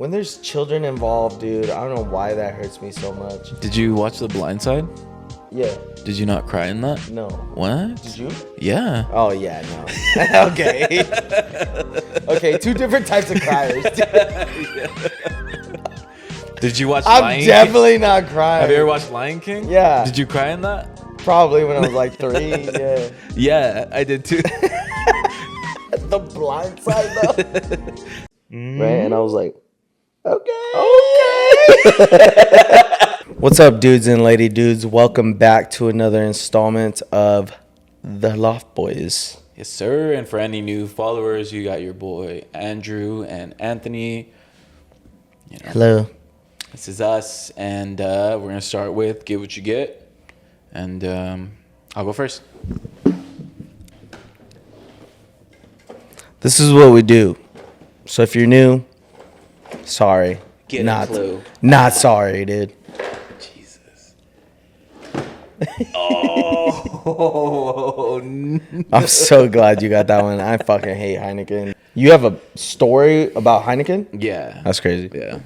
When there's children involved, dude, I don't know why that hurts me so much. Did you watch The Blind Side? Yeah. Did you not cry in that? No. What? Did you? Yeah. Oh, yeah, no. Okay. Okay, two different types of criers. Did you watch I'm Lion definitely not crying. Have you ever watched Lion King? Yeah. Did you cry in that? Probably when I was like 3, yeah. Yeah, I did too. The Blind Side, though. Right? And I was like, okay. What's up, dudes and lady dudes? Welcome back to another installment of The Loft Boys. Yes, sir. And for any new followers, you got your boy Andrew and Anthony. You know, Hello. this is us, and we're gonna start with Get What You Get, and I'll go first. This is what we do. So if you're new, sorry. Get a clue. Not sorry, dude. Jesus. Oh, I'm so glad you got that one. I fucking hate Heineken. You have a story about Heineken? yeah. That's crazy. Yeah.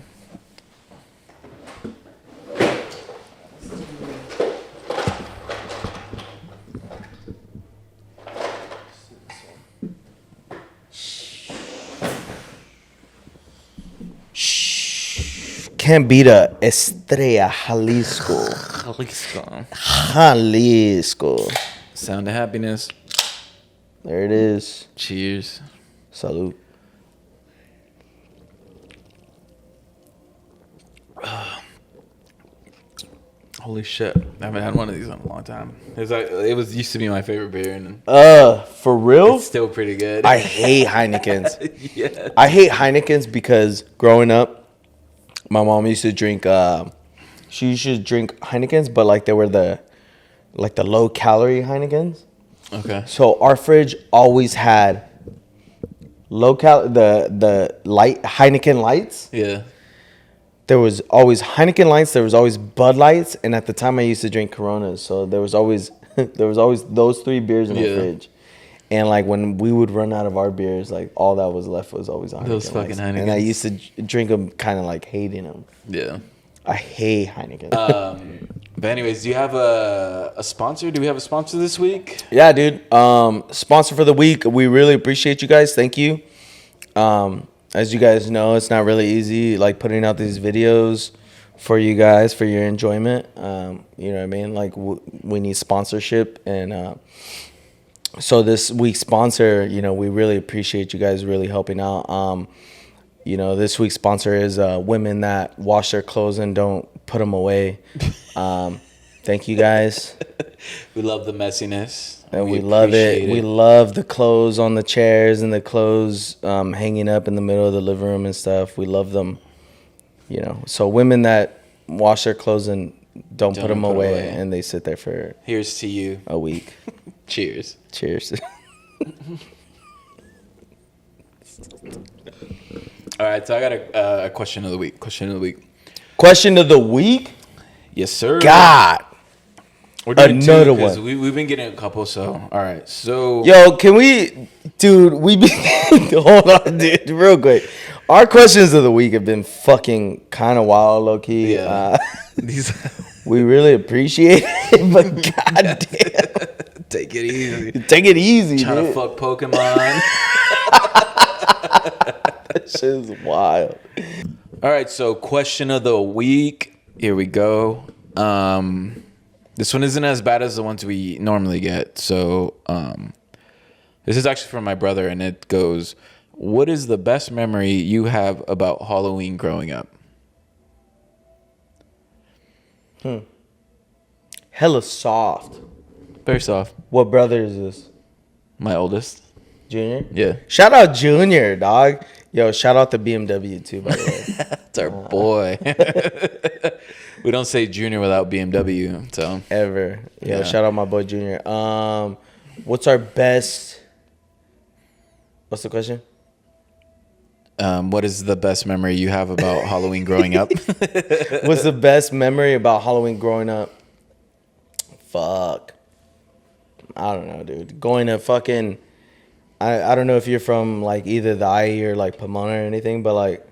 Can't beat a Estrella Jalisco. Jalisco. Sound of happiness. There it is. Cheers. Salud. Holy shit! I haven't had one of these in a long time. It was used to be my favorite beer, and For real? it's still pretty good. I hate Heinekens. Yeah. I hate Heinekens because growing up, my mom used to drink. She used to drink Heinekens, but like they were the low calorie Heinekens. Okay. So our fridge always had the light Heineken lights. Yeah. There was always Heineken lights. There was always Bud Lights, and at the time I used to drink Coronas. So there was always those 3 beers in the fridge. And like when we would run out of our beers, like all that was left was always Heineken. Those fucking lights. Heinekens. And I used to drink them, kind of like hating them. Yeah. I hate Heineken. But anyways, do you have a sponsor? Do we have a sponsor this week? Yeah, dude. Sponsor for the week. We really appreciate you guys. Thank you. As you guys know, it's not really easy, like putting out these videos for you guys, for your enjoyment. You know what I mean? Like we need sponsorship. And so this week's sponsor, you know, we really appreciate you guys really helping out. You know, this week's sponsor is women that wash their clothes and don't put them away. Thank you guys. We love the messiness. And we love it. We love the clothes on the chairs and the clothes hanging up in the middle of the living room and stuff. We love them. You know, so women that wash their clothes and don't put them away and they sit there for Here's to you. a week. Cheers. Cheers. All right, so I got a question of the week. Question of the week. Question of the week? Yes, sir. God. We're doing Another two 'cause one. We've been getting a couple, so all right. So Yo, can we, dude, hold on, dude, real quick. Our questions of the week have been fucking kind of wild, low key. Yeah. These We really appreciate it, but goddamn. take it easy. Take it easy, Trying dude. to fuck Pokemon. That shit is wild. All right, so question of the week. Here we go. This one isn't as bad as the ones we normally get. So this is actually from my brother, and it goes, what is the best memory you have about Halloween growing up? Hella soft. Very soft. What brother is this? My oldest. Junior? Yeah. Shout out Junior, dog. Yo, shout out to BMW too, by the way. That's our boy. We don't say Junior without BMW. So Ever. Yo, Yeah. shout out my boy Junior. What's our best? What's the question? what is the best memory you have about Halloween growing up? What's the best memory about Halloween growing up? Fuck. I don't know, dude. Going to fucking... I don't know if you're from, like, either the IE or, like, Pomona or anything, but, like,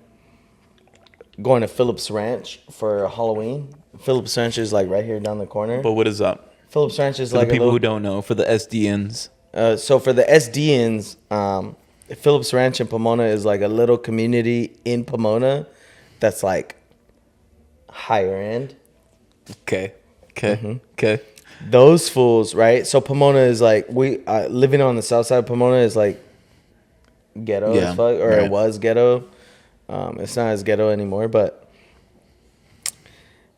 going to Phillips Ranch for Halloween. Phillips Ranch is like right here down the corner. But what is that? Phillips Ranch is For like the people a who little, don't know, for the SDNs. so for the SDNs, Phillips Ranch in Pomona is like a little community in Pomona that's like higher end. Okay. Okay. Those fools, right? So Pomona is like living on the south side of Pomona is like ghetto Yeah, as fuck, or right. it was ghetto. It's not as ghetto anymore, but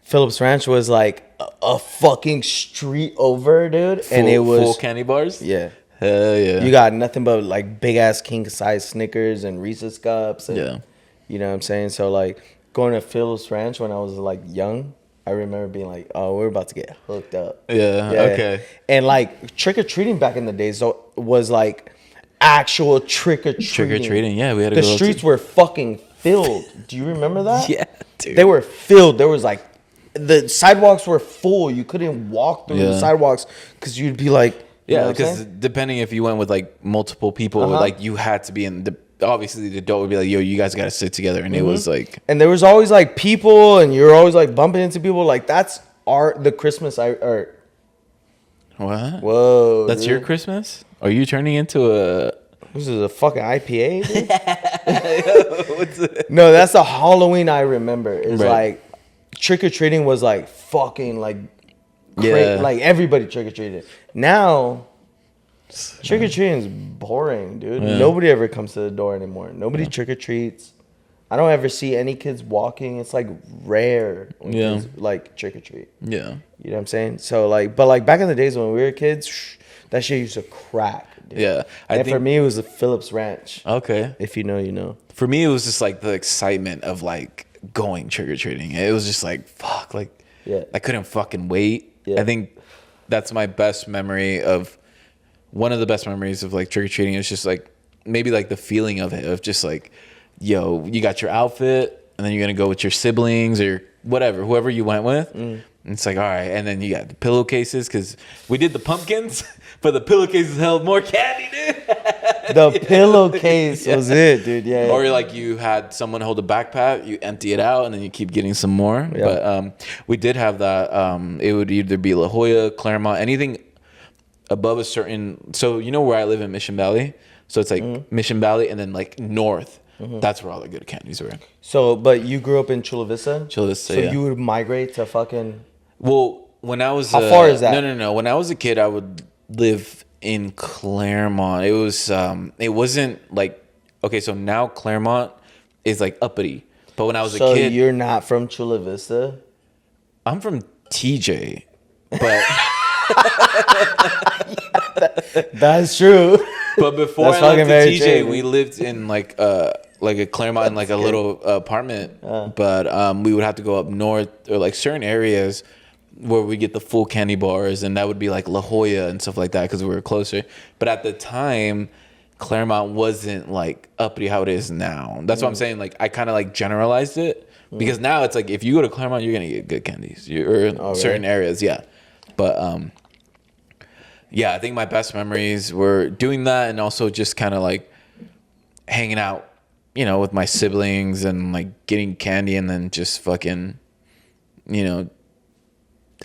Phillips Ranch was like a fucking street over, dude, and it was full candy bars. yeah. Hell yeah. You got nothing but like big ass king size Snickers and Reese's cups. And, Yeah. You know what I'm saying? So like going to Phillips Ranch when I was like young, I remember being like, oh, we're about to get hooked up. Yeah. Okay. And like trick or treating back in the days was like actual trick or treating. Trick or treating. Yeah, we had to The go streets were fucking filled. Do you remember that? Yeah, dude. They were filled. There was like the sidewalks were full. You couldn't walk through the Yeah. sidewalks because you'd be like, you know Yeah, what I'm because saying? depending if you went with like multiple people, like you had to be in the. Obviously, the adult would be like, "Yo, you guys got to sit together," and it was like, And there was always like people, and you're always like bumping into people. Like that's the Christmas or "What? whoa, That's dude. your Christmas? Are you turning into a?" This is a fucking IPA, dude. What's it? No, that's the Halloween I remember. It's Right. like trick or treating was like fucking like Yeah. like everybody trick or treated. Now trick or treating is boring, dude. Yeah. Nobody ever comes to the door anymore. Nobody trick or treats. I don't ever see any kids walking. It's like rare when Yeah. kids like trick or treat. Yeah. You know what I'm saying? So like, but like back in the days when we were kids, that shit used to crack. Dude. Yeah. I And think for me, it was the Phillips Ranch. okay. If you know, you know. For me, it was just like the excitement of like going trick or treating. It was just like fuck, like Yeah. I couldn't fucking wait. Yeah. I think that's my best memory of one of the best memories of like trick or treating is just like maybe like the feeling of it of just like, yo, you got your outfit and then you're gonna go with your siblings or whatever, whoever you went with. And it's like, all right, and then you got the pillowcases because we did the pumpkins, but the pillowcases held more candy, dude. The pillowcase was it, dude. Yeah. Or like you had someone hold a backpack, you empty it out, and then you keep getting some more. Yeah. But we did have that. It would either be La Jolla, Claremont, anything above a certain. So you know where I live in Mission Valley. So it's like Mission Valley, and then like north. That's where all the good candies were. So, but you grew up in Chula Vista. Chula Vista, So yeah. you would migrate to fucking. Well, when I was How far is that? No. When I was a kid, I would live in Claremont. It was it wasn't like okay. So now Claremont is like uppity, but when I was So a kid, you're not from Chula Vista. I'm from TJ, but That's true. but before That's I fucking left very to TJ, true, we dude. lived in like a Claremont in like a little apartment, but we would have to go up north or like certain areas where we get the full candy bars, and that would be like La Jolla and stuff like that because we were closer. But at the time, Claremont wasn't like uppity how it is now. That's what I'm saying. Like I kind of like generalized it because now it's like if you go to Claremont, you're gonna get good candies. Or certain areas, yeah. But yeah, I think my best memories were doing that and also just kind of like hanging out, you know, with my siblings and like getting candy and then just fucking, you know,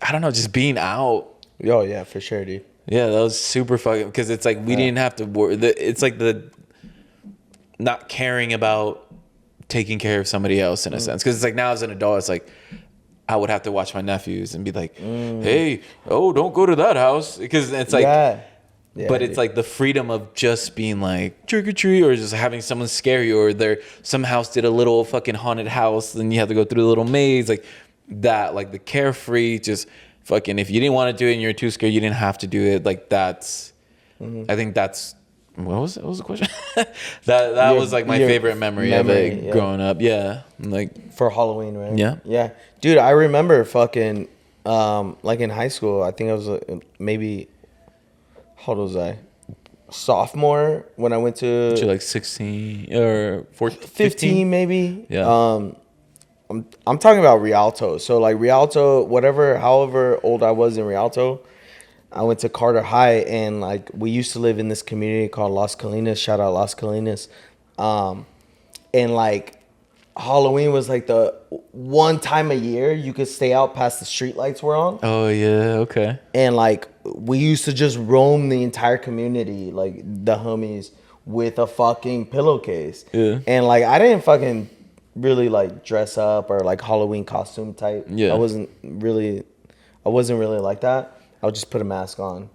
I don't know, just being out. Oh yeah, for sure, dude. Yeah, that was super fucking because it's like we didn't have to worry. It's like the not caring about taking care of somebody else in a sense. Because it's like now as an adult, it's like I would have to watch my nephews and be like, "Hey, oh, don't go to that house," because it's like. Yeah, But it's dude. like the freedom of just being like trick or treat, or just having someone scare you, or some house did a little fucking haunted house, then you have to go through the little maze, like that, like the carefree, just fucking. If you didn't want to do it and you're too scared, you didn't have to do it. Like that's, I think that's what was the question? that was like my your favorite memory of it yeah. growing up. Yeah, like For Halloween, right? Yeah. Yeah. Dude, I remember fucking like in high school, I think I was maybe how old was I? Sophomore when I went to you're like 16 or 14, 15 maybe. Yeah. I'm talking about Rialto. So like Rialto, however old I was in Rialto, I went to Carter High, and like we used to live in this community called Las Colinas. Shout out Las Colinas. And like Halloween was like the one time a year you could stay out past the street lights were on. Oh yeah, okay. And like we used to just roam the entire community, like the homies, with a fucking pillowcase. Yeah. And like I didn't fucking really like dress up or like Halloween costume type. Yeah. I wasn't really like that. I would just put a mask on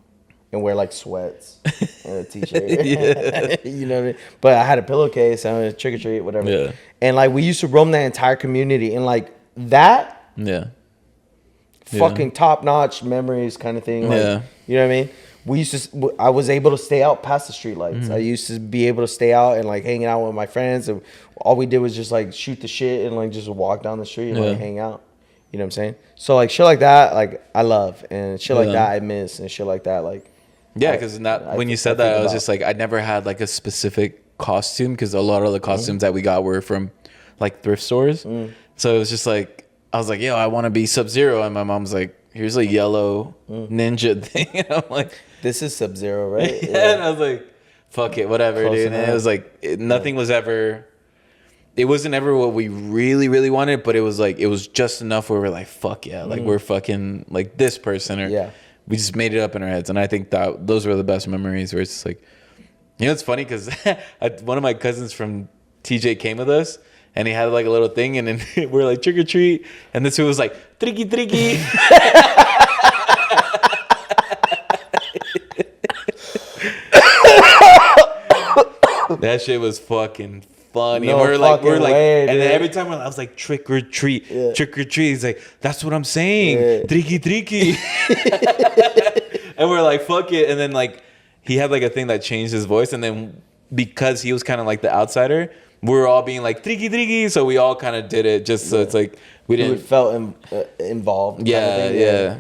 and wear like sweats and a t-shirt. Yeah. You know what I mean? But I had a pillowcase and I was trick or treat, whatever. Yeah. And like we used to roam that entire community, and like that Yeah. fucking top notch memories kind of thing. Like, Yeah. you know what I mean? We used to. I was able to stay out past the streetlights. I used to be able to stay out and like hanging out with my friends, and all we did was just like shoot the shit and like just walk down the street and like hang out. You know what I'm saying? So like shit like that, like I love, and shit like that I miss, and shit like that, like Yeah, because when you said that, I was just like, I never had like a specific costume because a lot of the costumes that we got were from like thrift stores. So it was just like, I was like, yo, I want to be Sub-Zero. And my mom's like, here's a yellow ninja thing. And I'm like, this is Sub-Zero, right? yeah. And I was like, fuck it, whatever, Close dude. enough. And it was like, nothing was ever, it wasn't ever what we really, really wanted, but it was like, it was just enough where we're like, fuck yeah, like we're fucking like this person, or we just made it up in our heads. And I think that those were the best memories, where it's just like, you know, it's funny because one of my cousins from TJ came with us, and he had like a little thing, and then we're like trick or treat, and this dude was like tricky tricky. That shit was fucking funny. No And we're like, way, and then dude. every time I was like, trick or treat, trick or treat. He's like, that's what I'm saying, tricky tricky. And we're like, fuck it. And then like, he had like a thing that changed his voice, and then because he was kind of like the outsider, we were all being like tricky tricky. So we all kind of did it just so it's like we didn't felt involved. Yeah, kind of yeah.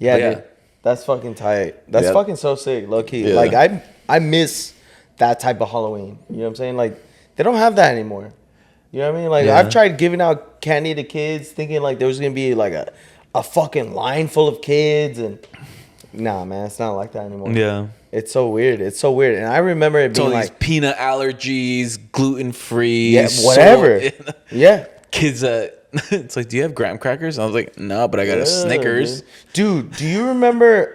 Yeah, dude. That's fucking tight. That's fucking so sick, low key. Yeah. Like I miss that type of Halloween. You know what I'm saying? Like they don't have that anymore. You know what I mean? Like I've tried giving out candy to kids, thinking like there was gonna be like a fucking line full of kids, and nah, man, it's not like that anymore. Yeah. It's so weird. It's so weird. And I remember it being So these like peanut allergies, gluten free, yeah, whatever. Yeah. Kids it's like, do you have graham crackers? And I was like, no, but I got a Snickers. Dude, do you remember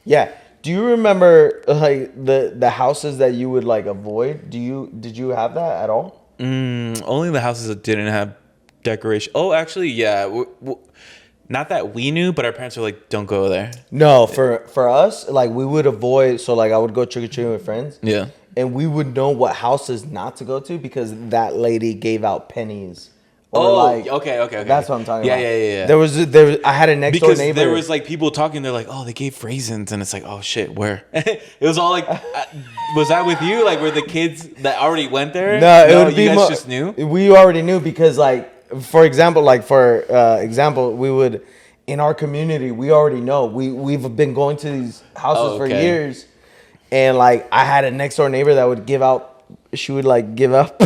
Yeah. Do you remember like the houses that you would like avoid? Did you have that at all? Only the houses that didn't have decoration. Oh, actually, yeah. Not that we knew, but our parents were like, don't go there. No, for us, like we would avoid. So like I would go trick or treating with friends. Yeah. And we would know what houses not to go to because that lady gave out pennies. Okay. That's what I'm talking about. Yeah. There was I had a next door Because neighbor. there was like people talking. They're like, oh, they gave raisins, and it's like, oh shit, where? It was all like, was that with you? Like, were the kids that already went there? No, it would be you guys just knew. We already knew because like for example, we would in our community we already know we've been going to these houses for years, and like I had a next door neighbor that would give out. She would like give out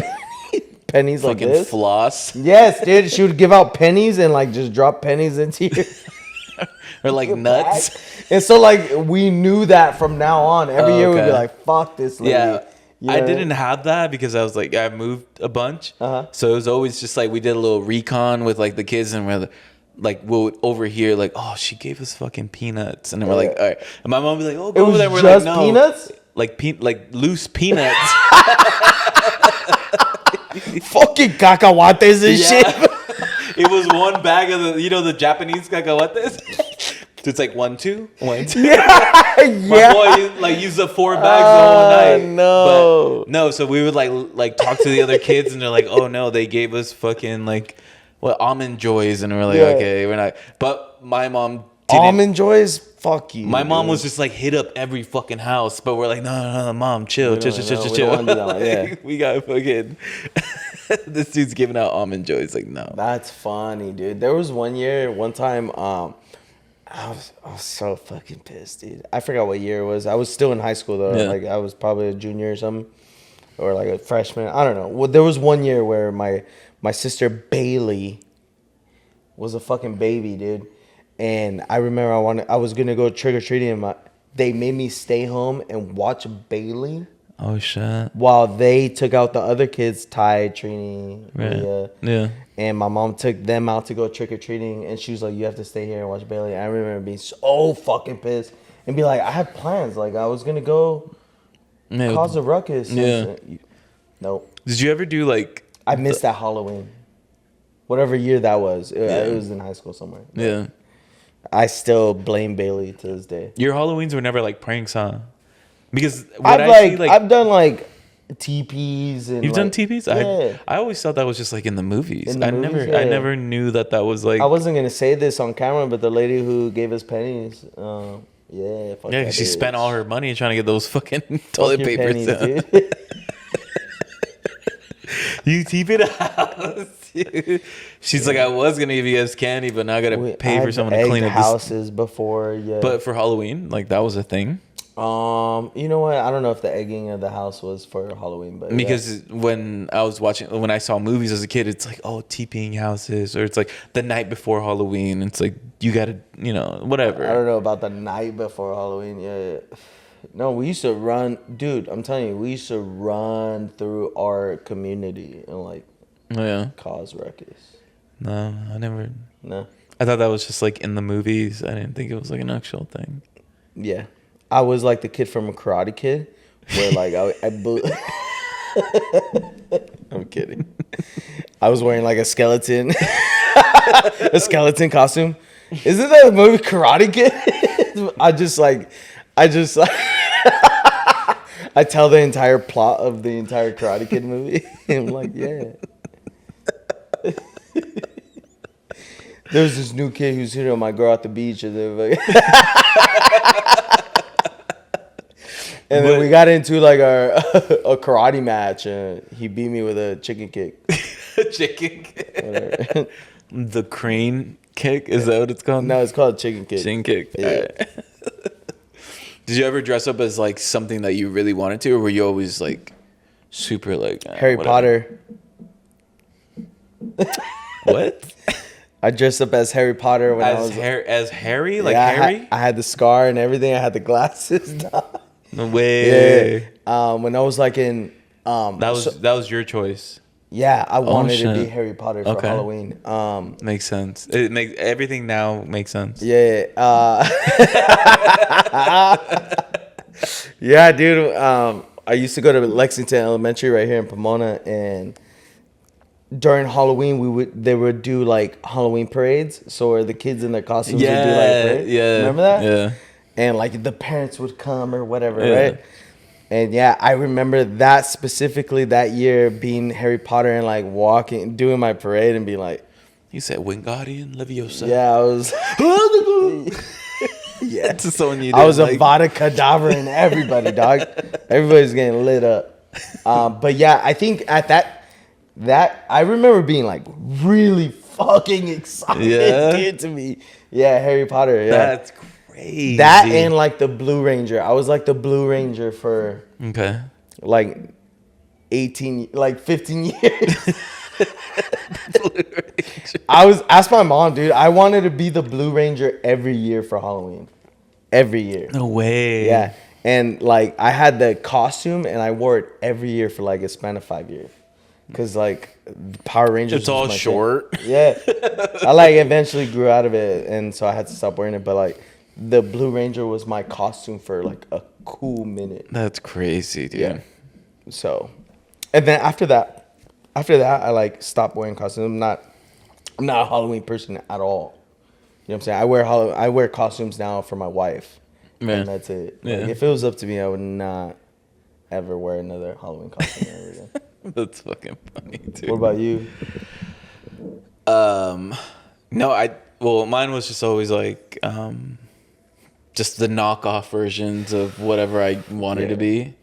pennies like Fucking this. floss. Yes, dude. She would give out pennies and like just drop pennies into your Or like nuts. bag. And so like we knew that from now on. Every year we'd be like, "Fuck this lady." Yeah. You know? I didn't have that because I was like, I moved a bunch. So it was always just like we did a little recon with like the kids, and we're like, we'll overhear like, oh, she gave us fucking peanuts, and then we're like, all right. And my mom would be like, oh, go over there. We're just like, no, peanuts? like loose peanuts. Fucking cacahuates and shit. It was one bag of the Japanese cacahuates. It's like 1, 2, 1, 2. Yeah. My boy like used up 4 bags the whole night. No. But no, so we would like talk to the other kids, and they're like, oh no, they gave us fucking like almond joys, and we're like, okay, we're not. But my mom didn't. Almond joys? Fuck you. My mom dude. was just like hit up every fucking house, but we're like, no, mom, chill. We don't wanna do that one, yeah. We got fucking. This dude's giving out almond joys. Like, no. That's funny, dude. There was one time, I was so fucking pissed, dude. I forgot what year it was. I was still in high school though. Yeah. Like I was probably a junior or something, or like a freshman. I don't know. Well, there was one year where my sister Bailey was a fucking baby, dude. And I remember I was gonna go trick or treating, and they made me stay home and watch Bailey Oh shit. while they took out the other kids, Ty, Trini, Leah. Yeah. And my mom took them out to go trick or treating, and she was like, "You have to stay here and watch Bailey." I remember being so fucking pissed and be like, "I had plans. Like I was gonna go cause a ruckus." Yeah. Nope. Did you ever do like? I missed that Halloween. Whatever year that was, it was in high school somewhere. Yeah. I still blame Bailey to this day. Your Halloweens were never like pranks, huh? Because I've done like TPs and you've done TPs. Yeah. I always thought that was just like in the movies. In the movies, I yeah. never knew that was like. I wasn't gonna say this on camera, but the lady who gave us pennies, yeah, fuck Yeah, that she bitch. spent all her money trying to get those fucking Fuck toilet your papers. pennies, dude. You TP it out. Dude. She's like, I was gonna give you guys candy, but now I gotta pay for someone to clean up houses before. Yeah, But for Halloween, like that was a thing. you know what? I don't know if the egging of the house was for Halloween, but Because when I saw movies as a kid, it's like, oh, TPing houses, or it's like the night before Halloween. It's like you gotta, whatever. I don't know about the night before Halloween. Yeah. No, we used to run, dude. I'm telling you, we used to run through our community and like cause ruckus. No, I never. No. I thought that was just like in the movies. I didn't think it was like an actual thing. Yeah, I was like the kid from a Karate Kid, where like I'm kidding. I was wearing like a skeleton, a skeleton costume. Isn't that a movie Karate Kid? I tell the entire plot of the entire Karate Kid movie. I'm like, yeah. There was this new kid who's hitting on my girl at the beach, and then we got into like a karate match, and he beat me with a chicken kick. Chicken kick. The crane kick, is that what it's called? No, it's called chicken kick. Chicken kick. Yeah. Right. Did you ever dress up as like something that you really wanted to, or were you always like super like Harry whatever? Potter? What? I dressed up as Harry Potter when I was as Harry, like yeah, Harry. I had the scar and everything. I had the glasses. No way. Yeah. When I was like in that was your choice. Yeah, I wanted to be shit. Harry Potter for Halloween. Makes sense. It makes everything now makes sense. Yeah. Yeah, dude. I used to go to Lexington Elementary right here in Pomona, and during Halloween they would do like Halloween parades. So where the kids in their costumes would do like parades. Yeah. Remember that? Yeah. And like the parents would come or whatever, right? And yeah, I remember that specifically that year being Harry Potter and like walking, doing my parade and being like, You said Wingardium Leviosa. yeah, I was. Yeah, to someone you I was like. a Vada Kedavra and everybody, dog. Everybody's getting lit up. But yeah, I think at that I remember being like really fucking excited, dude, to me. Yeah, Harry Potter. Yeah, That's crazy. that and like the Blue Ranger. I was like the Blue Ranger for like 15 years. Ask my mom, dude. I wanted to be the Blue Ranger every year for Halloween. Every year. No way. Yeah. And like I had the costume and I wore it every year for like a span of 5 years. Cause like Power Rangers. It's all short. Thing. Yeah. I like eventually grew out of it, and so I had to stop wearing it. But like the Blue Ranger was my costume for like a cool minute. That's crazy, dude. Yeah. So, and then after that, I like stopped wearing costumes. I'm not a Halloween person at all. You know what I'm saying? I wear costumes now for my wife, and that's it. Yeah. Like, if it was up to me, I would not ever wear another Halloween costume ever again. That's fucking funny, dude. What about you? No, mine was just always like just the knockoff versions of whatever I wanted to be.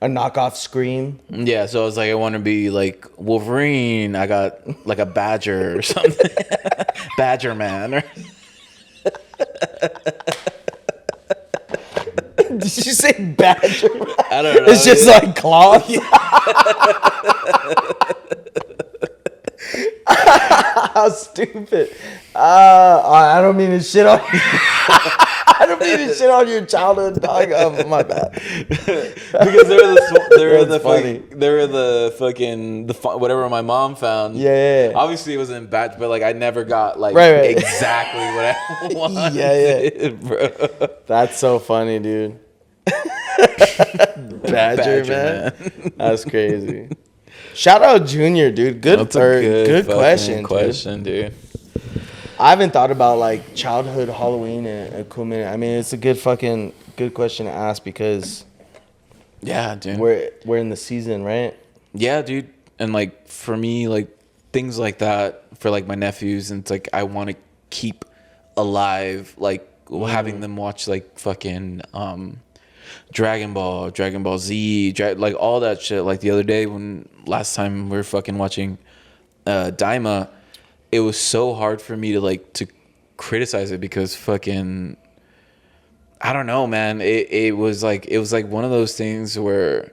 A knockoff Scream. Yeah, so I was like, I want to be like Wolverine. I got like a badger or something. Badger Man. Or... Did you say badger? I don't know. It's just like claws. How stupid. I don't mean to shit on you. I don't mean to shit on your childhood, dog. Oh, my bad. Because whatever my mom found. Yeah. Obviously, it wasn't bad, but like I never got like Right. exactly what I wanted. Yeah. Bro. That's so funny, dude. Badger, man. That's crazy. Shout out Junior, dude. Good question, dude. I haven't thought about like childhood Halloween in a cool minute. I mean, it's a good question to ask because yeah, dude, we're in the season, right? Yeah, dude. And like for me, like things like that for like my nephews, and it's like I want to keep alive, like having them watch like fucking Dragon Ball Z, like all that shit. Like the other day last time we were fucking watching Daima, it was so hard for me to criticize it because fucking I don't know, man. It was like one of those things where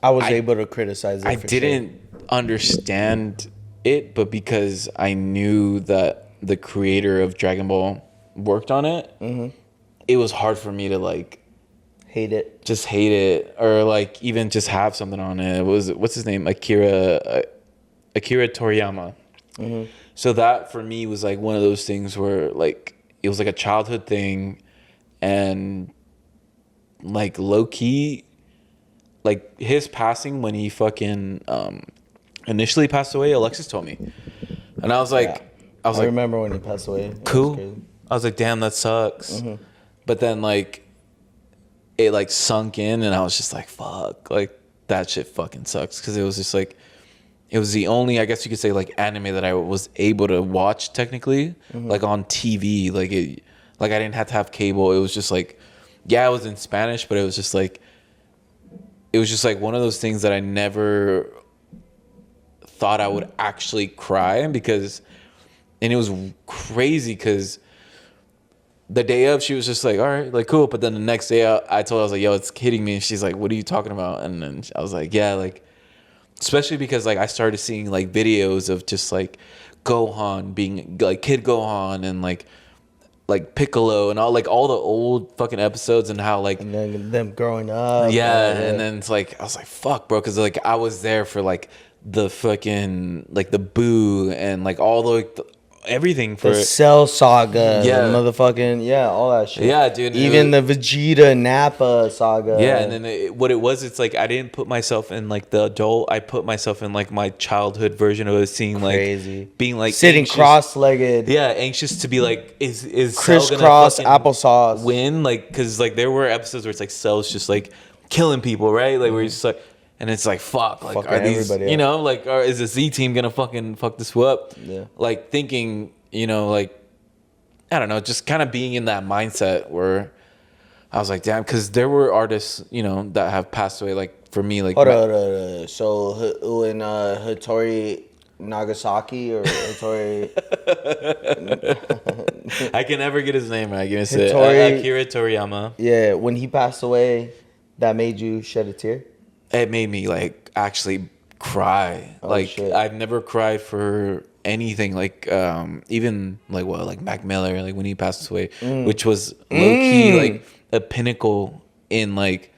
I was able to criticize it. I didn't understand it, but because I knew that the creator of Dragon Ball worked on it, it was hard for me to like hate it, or like even just have something on it. What's his name? Akira Toriyama. So that for me was like one of those things where like it was like a childhood thing, and like low key, like his passing when he fucking initially passed away. Alexis told me, and I was like, I remember when he passed away. Cool. I was like, damn, that sucks. But then like it like sunk in, and I was just like, fuck, like that shit fucking sucks, because it was just like. It was the only, I guess you could say, like anime that I was able to watch technically, like on TV. Like I didn't have to have cable. It was just like, yeah, it was in Spanish, but it was just like one of those things that I never thought I would actually cry because, and it was crazy because the day of she was just like, all right, like cool. But then the next day I told her, I was like, yo, it's hitting me. And she's like, what are you talking about? And then I was like, yeah, like. Especially because like I started seeing like videos of just like Gohan being like Kid Gohan and like Piccolo and all the old fucking episodes, and how like and then them growing up. Yeah, and then it's like I was like fuck, bro, because like I was there for like the fucking like the Boo and like all the everything for the Cell saga, yeah, the motherfucking all that shit. Yeah, dude. Even the Vegeta Nappa saga. Yeah, and then what it was, it's like I didn't put myself in like the adult. I put myself in like my childhood version of it, seeing like being like sitting anxious, cross-legged. Yeah, anxious to be like, is crisscross applesauce win? Like, because like there were episodes where it's like Cell's just like killing people, right? Like where he's just like. And it's like, fuck, like, fucking are these, you know, like, is the Z team gonna fucking fuck this up? Yeah. Like, thinking, you know, like, I don't know, just kind of being in that mindset where I was like, damn, because there were artists, you know, that have passed away, like, for me, like. Hold on. So, in Hattori Nagasaki or Hattori. I can never get his name right. Give me a second. Akira Toriyama. Yeah, when he passed away, that made you shed a tear? It made me like actually cry. Oh, like shit. I've never cried for anything. Like even like Mac Miller, like when he passed away, which was low key like a pinnacle in like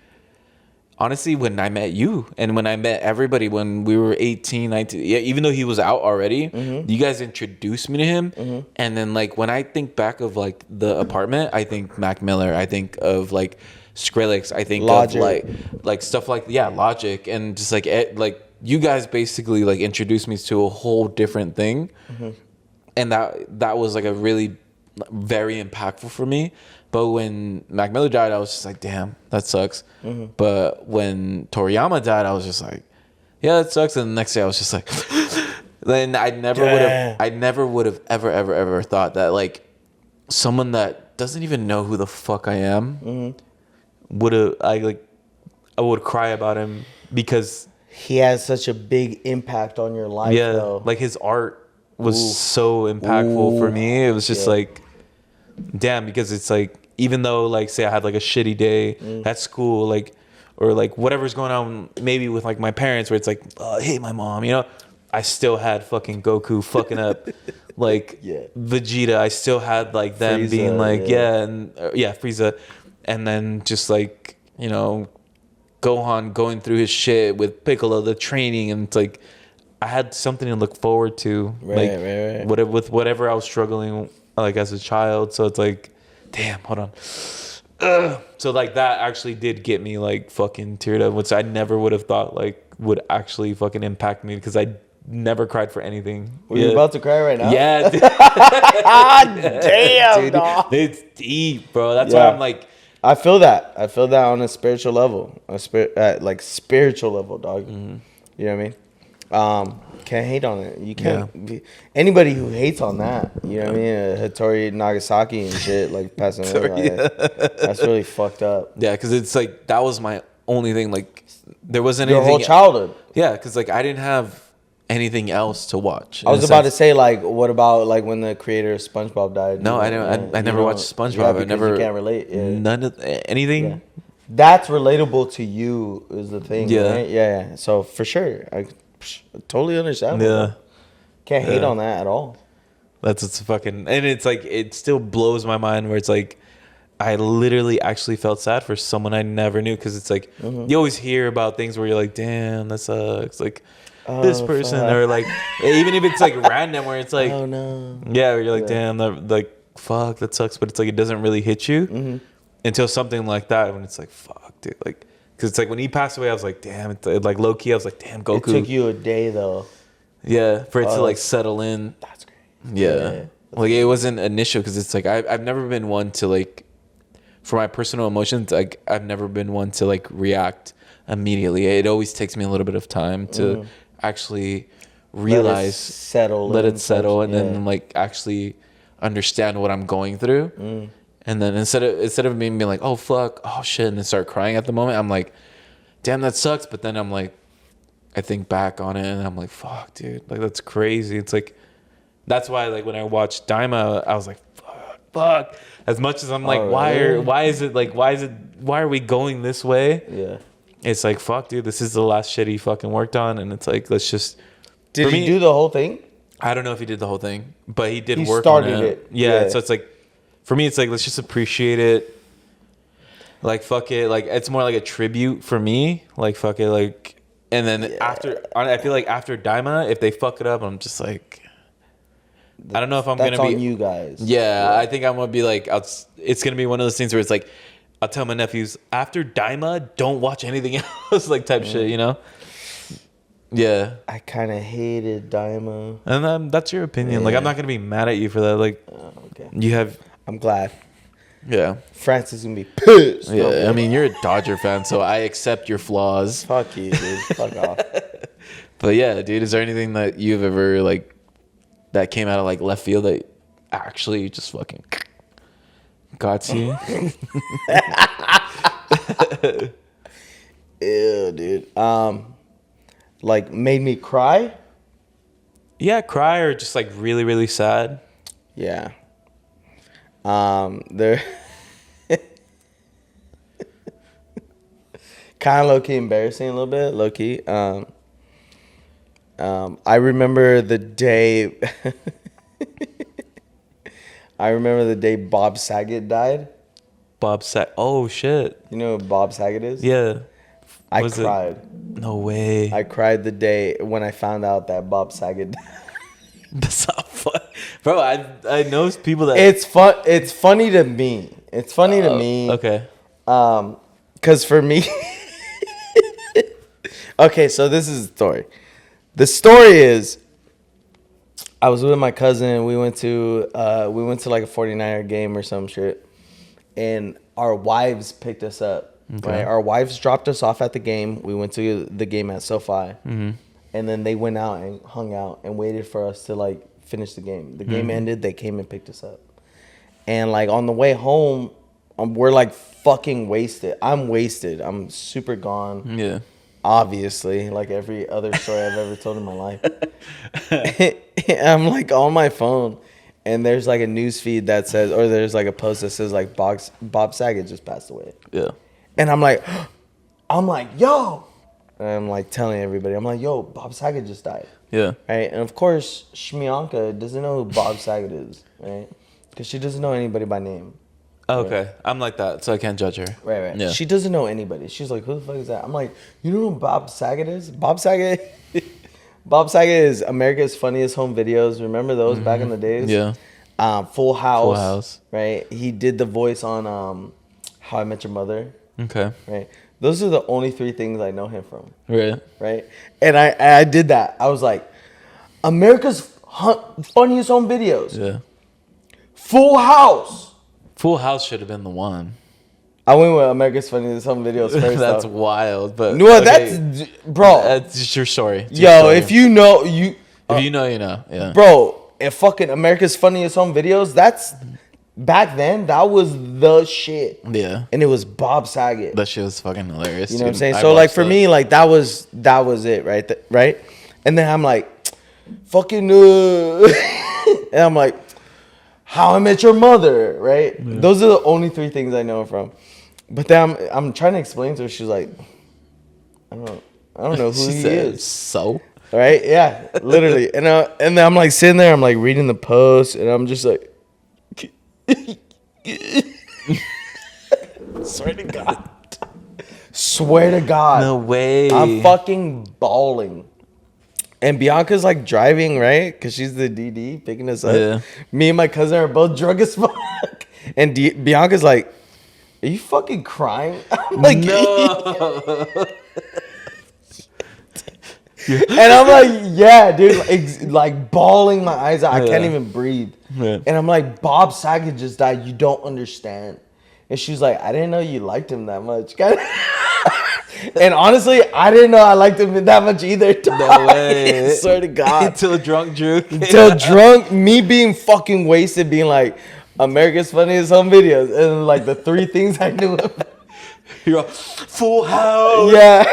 honestly when I met you and when I met everybody when we were 18, 19. Yeah, even though he was out already, you guys introduced me to him. And then like when I think back of like the apartment, I think Mac Miller. I think of like Skrillex, I think Logic. Of like stuff like Logic, and just like you guys basically like introduced me to a whole different thing, and that was like a really very impactful for me. But when Mac Miller died, I was just like, damn, that sucks. But when Toriyama died, I was just like, yeah, that sucks. And the next day, I was just like, then I never would have ever thought that like someone that doesn't even know who the fuck I am. I would cry about him because he has such a big impact on your life. Yeah, though. like his art was so impactful for me. It was just like, damn, because it's like even though like say I had like a shitty day at school, like or like whatever's going on maybe with like my parents, where it's like I hate my mom, you know, I still had fucking Goku fucking up like Vegeta. I still had like them Frieza, being like Frieza, and then just like Gohan going through his shit with Piccolo, the training, and it's like I had something to look forward to, right. Whatever, with whatever I was struggling like as a child. So it's like, damn, hold on. So like that actually did get me like fucking teared up, which I never would have thought like would actually fucking impact me because I never cried for anything. Were you about to cry right now? Yeah. Dude. Damn, dude, dog. it's deep, bro. That's why I'm like, I feel that on a spiritual level, like spiritual level, dog. Mm-hmm. You know what I mean? Can't hate on it. You can't. Anybody who hates on that, you know what I mean? Hattori Nagasaki and shit, like passing away. That's really fucked up. Yeah, because it's like that was my only thing. Like there wasn't Your anything. whole childhood. Yeah, because like I didn't have anything else to watch. I was about to say, like, what about like when the creator of SpongeBob died? No, I don't. I never watched SpongeBob. Yeah, I never. You can't relate. Yeah. None of anything. Yeah. That's relatable to you is the thing. Yeah. Right? Yeah. So for sure, I totally understand. Yeah. Can't hate on that at all. That's it's fucking, and it's like it still blows my mind where it's like I literally actually felt sad for someone I never knew because it's like you always hear about things where you're like, damn, that sucks. Like this person fuck. or like even if it's like random where it's like, Oh no. yeah, where you're like, damn, that, like fuck, that sucks. But it's like it doesn't really hit you until something like that when it's like, fuck, dude, like. Because it's like when he passed away, I was like, damn, it's like low key. I was like, damn, Goku. It took you a day though. Yeah, for it to like settle in. That's great. Yeah. Like it wasn't initial because it's like I've never been one to like, for my personal emotions, like I've never been one to like react immediately. It always takes me a little bit of time to actually realize, let it settle, and then like actually understand what I'm going through. And then instead of me being like, oh fuck, oh shit, and then start crying at the moment, I'm like, damn, that sucks. But then I'm like, I think back on it and I'm like, fuck, dude, like that's crazy. It's like, that's why like when I watched Daima, I was like, fuck. As much as I'm like, why are we going this way? Yeah. It's like, fuck, dude, this is the last shit he fucking worked on, and it's like, let's just. Did he do the whole thing? I don't know if he did the whole thing, but he did He work started on it. Yeah, so it's like, for me, it's like, let's just appreciate it. Like, fuck it. Like, it's more like a tribute for me. Like, fuck it. Like, and then after, I feel like after Daima, if they fuck it up, I'm just like, I don't know if I'm going to be. That's on you guys. Yeah, I think I'm going to be like, it's going to be one of those things where it's like, I'll tell my nephews, after Daima, don't watch anything else, like type shit, you know? Yeah. I kind of hated Daima. And that's your opinion. Like, I'm not going to be mad at you for that. Like, okay. you have. I'm glad. Yeah. Francis is going to be pissed. Yeah, I mean, you're a Dodger fan, so I accept your flaws. Fuck you, dude. Fuck off. But yeah, dude, is there anything that you've ever, like, that came out of, like, left field that actually just fucking got to you? Ew, dude. Like, made me cry? Yeah, cry or just, like, really, really sad? Yeah. They're kind of low-key embarrassing a little bit, low-key. I remember the day Bob Saget died. Bob Saget. Oh, shit. You know who Bob Saget is? Yeah. I cried. No way. I cried the day when I found out that Bob Saget died. That's not fun. Bro, I know people that... It's funny to me. It's funny to me. Okay. Because for me... Okay, so this is the story. The story is, I was with my cousin. We went to like a 49er game or some shit, and our wives picked us up. Okay. Right, our wives dropped us off at the game. We went to the game at SoFi, and then they went out and hung out and waited for us to like finish the game. The game ended. They came and picked us up, and like on the way home, we're like fucking wasted. I'm wasted. I'm super gone. Yeah. Obviously, like every other story I've ever told in my life. I'm like on my phone, and there's like a news feed that says, or there's like a post that says like Bob Saget just passed away. Yeah. And I'm like, yo. And I'm like telling everybody, I'm like, yo, Bob Saget just died. Yeah. right? And of course, Shmianka doesn't know who Bob Saget is, right? Because she doesn't know anybody by name. Okay. I'm like that, so I can't judge her. Right. Yeah. She doesn't know anybody. She's like, who the fuck is that? I'm like, you know who Bob Saget is? Bob Saget. Bob Saget is America's Funniest Home Videos. Remember those back in the days? Yeah. Full House. Full House. Right. He did the voice on How I Met Your Mother. Okay. Right. Those are the only 3 things I know him from. Right. Right. And I did that. I was like, America's Funniest Home Videos. Yeah. Full House. Full House should have been the one. I went with America's Funniest Home Videos first. That's though. wild, but No, okay. that's bro. That's just your story. It's Yo, your story. if you know you, if you know, you know. Yeah. bro, if fucking America's Funniest Home Videos, that's back then. That was the shit. Yeah. And it was Bob Saget. That shit was fucking hilarious. You know what I'm dude. saying? I So like watched for that. me, like that was it, right? Right? And then I'm like, fucking, and I'm like, How I Met Your Mother, right? Yeah. Those are the only 3 things I know from. But then I'm trying to explain to her. She's like, I don't know who She he said, is. so? Right? Yeah, literally. And then I'm like sitting there. I'm like reading the post, and I'm just like, swear to God. Swear to God. No way. I'm fucking bawling. And Bianca's like driving, right? Because she's the DD picking us up. Yeah. Me and my cousin are both drunk as fuck. And Bianca's like, are you fucking crying? I'm like, No. and I'm like, yeah, dude, like bawling my eyes out. I can't Yeah. even breathe. Yeah. And I'm like, Bob Saget just died. You don't understand. And she's like, I didn't know you liked him that much. And honestly, I didn't know I liked him that much either. No way. Swear to God. Until drunk Drew. Until drunk, me being fucking wasted, being like, America's Funniest Home Videos. And like the 3 things I knew of. You're all, Full House. Yeah.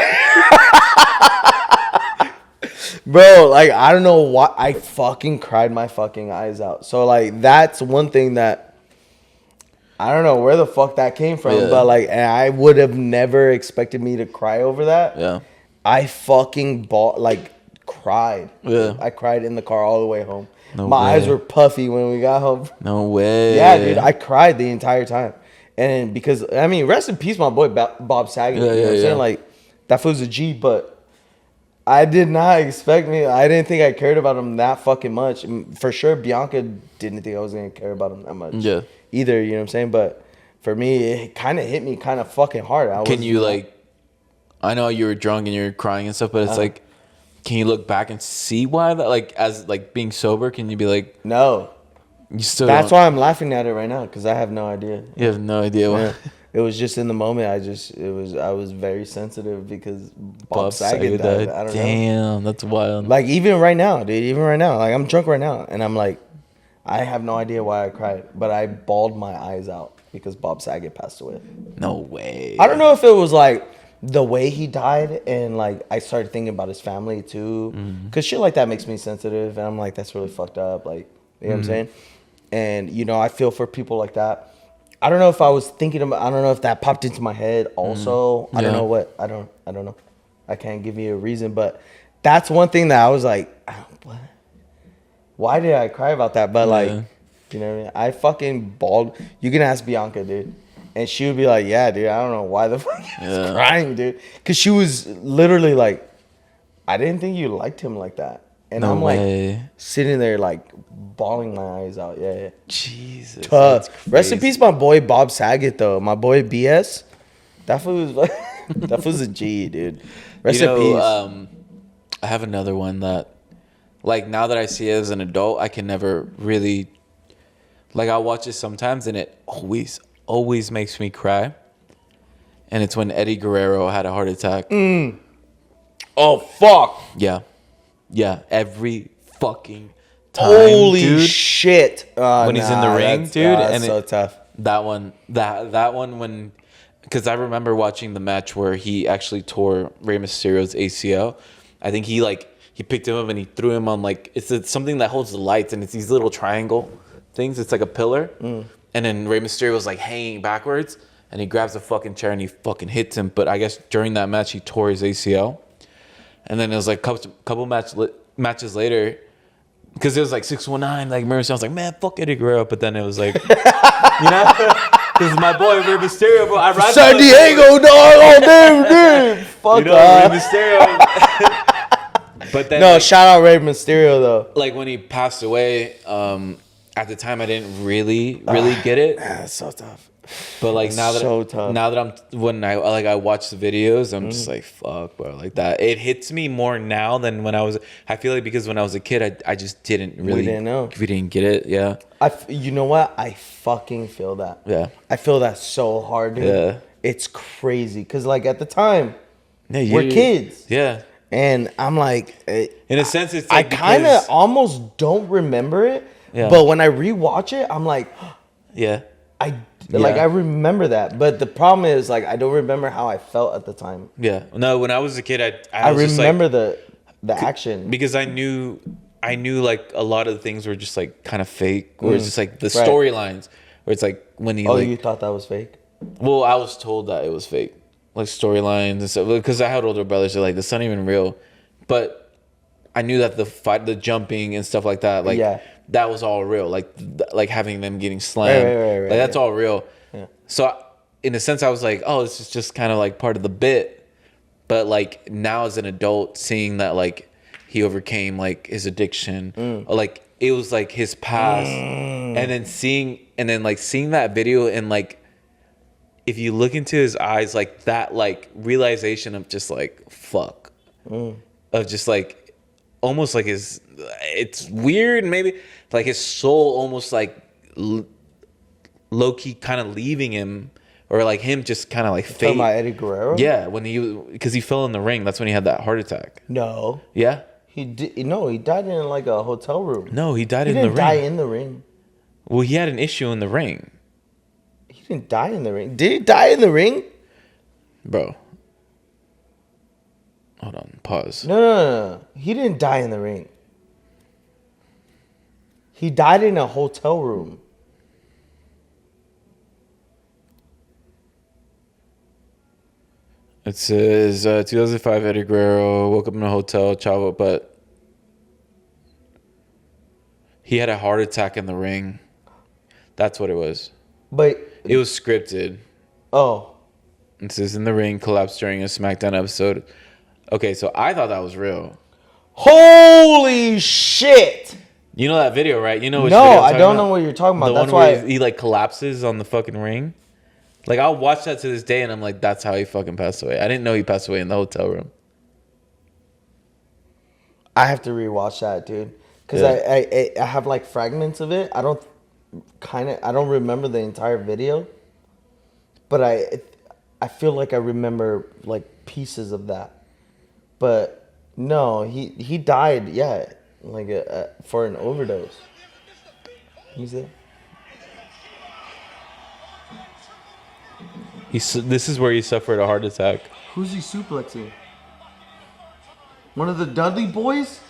Bro, like, I don't know why. I fucking cried my fucking eyes out. So, like, that's one thing that I don't know where the fuck that came from. Yeah. But, like, and I would have never expected me to cry over that. Yeah. I fucking cried. Yeah. I cried in the car all the way home. No My eyes way. were puffy when we got home. No way. Yeah, dude, I cried the entire time. And because, I mean, rest in peace, my boy Bob Saget. Yeah, you know what I'm yeah. saying? Like, that fool's a G, but I did not expect I didn't think I cared about him that fucking much. And for sure, Bianca didn't think I was going to care about him that much. Yeah. Either, you know what I'm saying? But for me, it kind of hit me kind of fucking hard. Can you, like, I know you were drunk and you're crying and stuff, but it's like, can you look back and see why that, like, as, like, being sober, can you be like, No. you still That's don't- why I'm laughing at it right now, because I have no idea. You have no idea why. Yeah. It was just in the moment. I was very sensitive because Bob Saget died. I don't know. Damn, that's wild. Like even right now, dude. Even right now, like I'm drunk right now, and I'm like, I have no idea why I cried, but I bawled my eyes out because Bob Saget passed away. No way. I don't know if it was like the way he died, and like I started thinking about his family too, because shit like that makes me sensitive, and I'm like, that's really fucked up. Like, you know what I'm saying? And you know, I feel for people like that. I don't know if I was thinking about. I don't know if that popped into my head. Also, I don't Yeah. know what. I don't know. I can't give you a reason, but that's one thing that I was like, what? Why did I cry about that? But like, Yeah. you know what I mean? I fucking bawled. You can ask Bianca, dude, and she would be like, yeah, dude. I don't know why the fuck I was Yeah. crying, dude, because she was literally like, I didn't think you liked him like that, and No I'm way. like sitting there like bawling my eyes out. Yeah. Jesus. Rest in crazy. peace, my boy Bob Saget, though. My boy BS. That fool was that fool's a G, dude. Rest in peace. I have another one that, like, now that I see it as an adult, I can never really, like, I'll watch it sometimes and it always makes me cry. And it's when Eddie Guerrero had a heart attack. Oh fuck! Yeah. Yeah. Every fucking time. Holy dude. shit! When he's in the ring, that's- dude, that's and so it- tough. That one when, because I remember watching the match where he actually tore Rey Mysterio's ACL. I think he picked him up and he threw him on, like, it's something that holds the lights, and it's these little triangle things. It's like a pillar, and then Rey Mysterio was like hanging backwards, and he grabs a fucking chair and he fucking hits him. But I guess during that match he tore his ACL, and then it was like couple matches later, because it was like 619, like remember, so I was like, man, fuck Eddie Guerrero, but then it was like, you know, because my boy Rey Mysterio, bro, I ride San Diego, dog. Oh, damn, dude. Fuck you know, off. Rey Mysterio. But then, No, like, shout out Rey Mysterio though. like when he passed away, at the time I didn't really get it. Man, that's so tough. But like That's now that so tough. now that I watch the videos, I'm just like, fuck, bro, like that. It hits me more now than when I was. I feel like because when I was a kid, I just didn't really. We didn't know. We didn't get it. Yeah. You know what? I fucking feel that. Yeah. I feel that so hard, dude. Yeah. It's crazy because like at the time, Yeah, we're kids. Yeah. And I'm like, In a sense, it's I like kind of because- almost don't remember it. Yeah. But when I rewatch it, I'm like, Yeah. I remember that. But the problem is like I don't remember how I felt at the time. Yeah. No, when I was a kid, I was just remember like, the action. because I knew like a lot of the things were just like kind of fake, or it's just like the Right. storylines where it's like when he like. You thought that was fake? Well, I was told that it was fake, like storylines and stuff. Because I had older brothers who are like, "This not even real," but I knew that the fight, the jumping and stuff like that, like that was all real. Like having them getting slammed, Right, like that's all real. Yeah. So in a sense, I was like, "Oh, this is just kind of like part of the bit." But like now as an adult, seeing that like he overcame like his addiction, or like it was like his past, and then seeing that video and like. If you look into his eyes, like that, like realization of just like fuck, of just like almost like it's weird, maybe like his soul almost like low key kind of leaving him, or like him just kind of like Talking fade. about Eddie Guerrero? Yeah, because he fell in the ring. That's when he had that heart attack. No. Yeah. He died in like a hotel room. No, he died He in the didn't die ring. in the ring. Well, he had an issue in the ring, He didn't die in the ring. Did he die in the ring? bro. Hold on, pause. No. He didn't die in the ring. He died in a hotel room. It says 2005 Eddie Guerrero woke up in a hotel, Chavo, but he had a heart attack in the ring. That's what it was. But It was scripted. oh, It says in the ring, collapsed during a SmackDown episode. Okay, so I thought that was real. holy shit! You know that video, right? You know which No, video I'm I talking don't about? know what you're talking about. The That's one where why he like collapses on the fucking ring. Like I'll watch that to this day, and I'm like, that's how he fucking passed away. I didn't know he passed away in the hotel room. I have to rewatch that, dude. Because Yeah. I have like fragments of it. I don't remember the entire video, but I feel like I remember like pieces of that. But no, he died. Yeah, like for an overdose. He's there. This is where he suffered a heart attack. Who's he suplexing? One of the Dudley boys?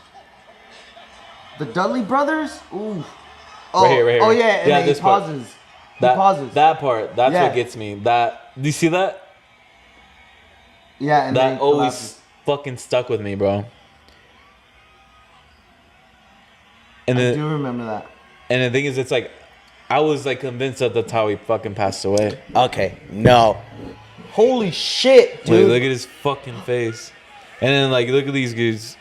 The Dudley brothers? Ooh. Oh, Right here. oh yeah, and then he this part. pauses. That, he pauses. That part. That's Yeah. what gets me. Do you see that? Yeah, and then That he always collapses. fucking stuck with me, bro. And I the do remember that. and the thing is, it's like I was like convinced that that's how he fucking passed away. Okay, no. Holy shit, dude. Look at his fucking face. And then like look at these dudes.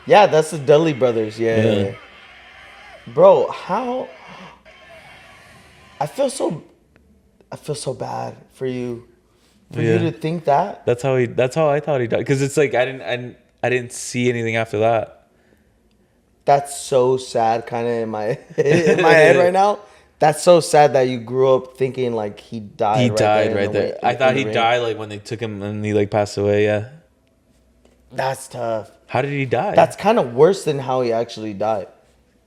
Yeah, that's the Dudley brothers. Yeah. Bro, how? I feel so bad for you. For you to think that. That's how I thought he died. Because it's like I didn't see anything after that. That's so sad, kind of in my head right now. That's so sad that you grew up thinking like he died. He right died there right in the there. way- I thought in the he ring. died like when they took him and he like passed away. Yeah. That's tough. How did he die? That's kind of worse than how he actually died.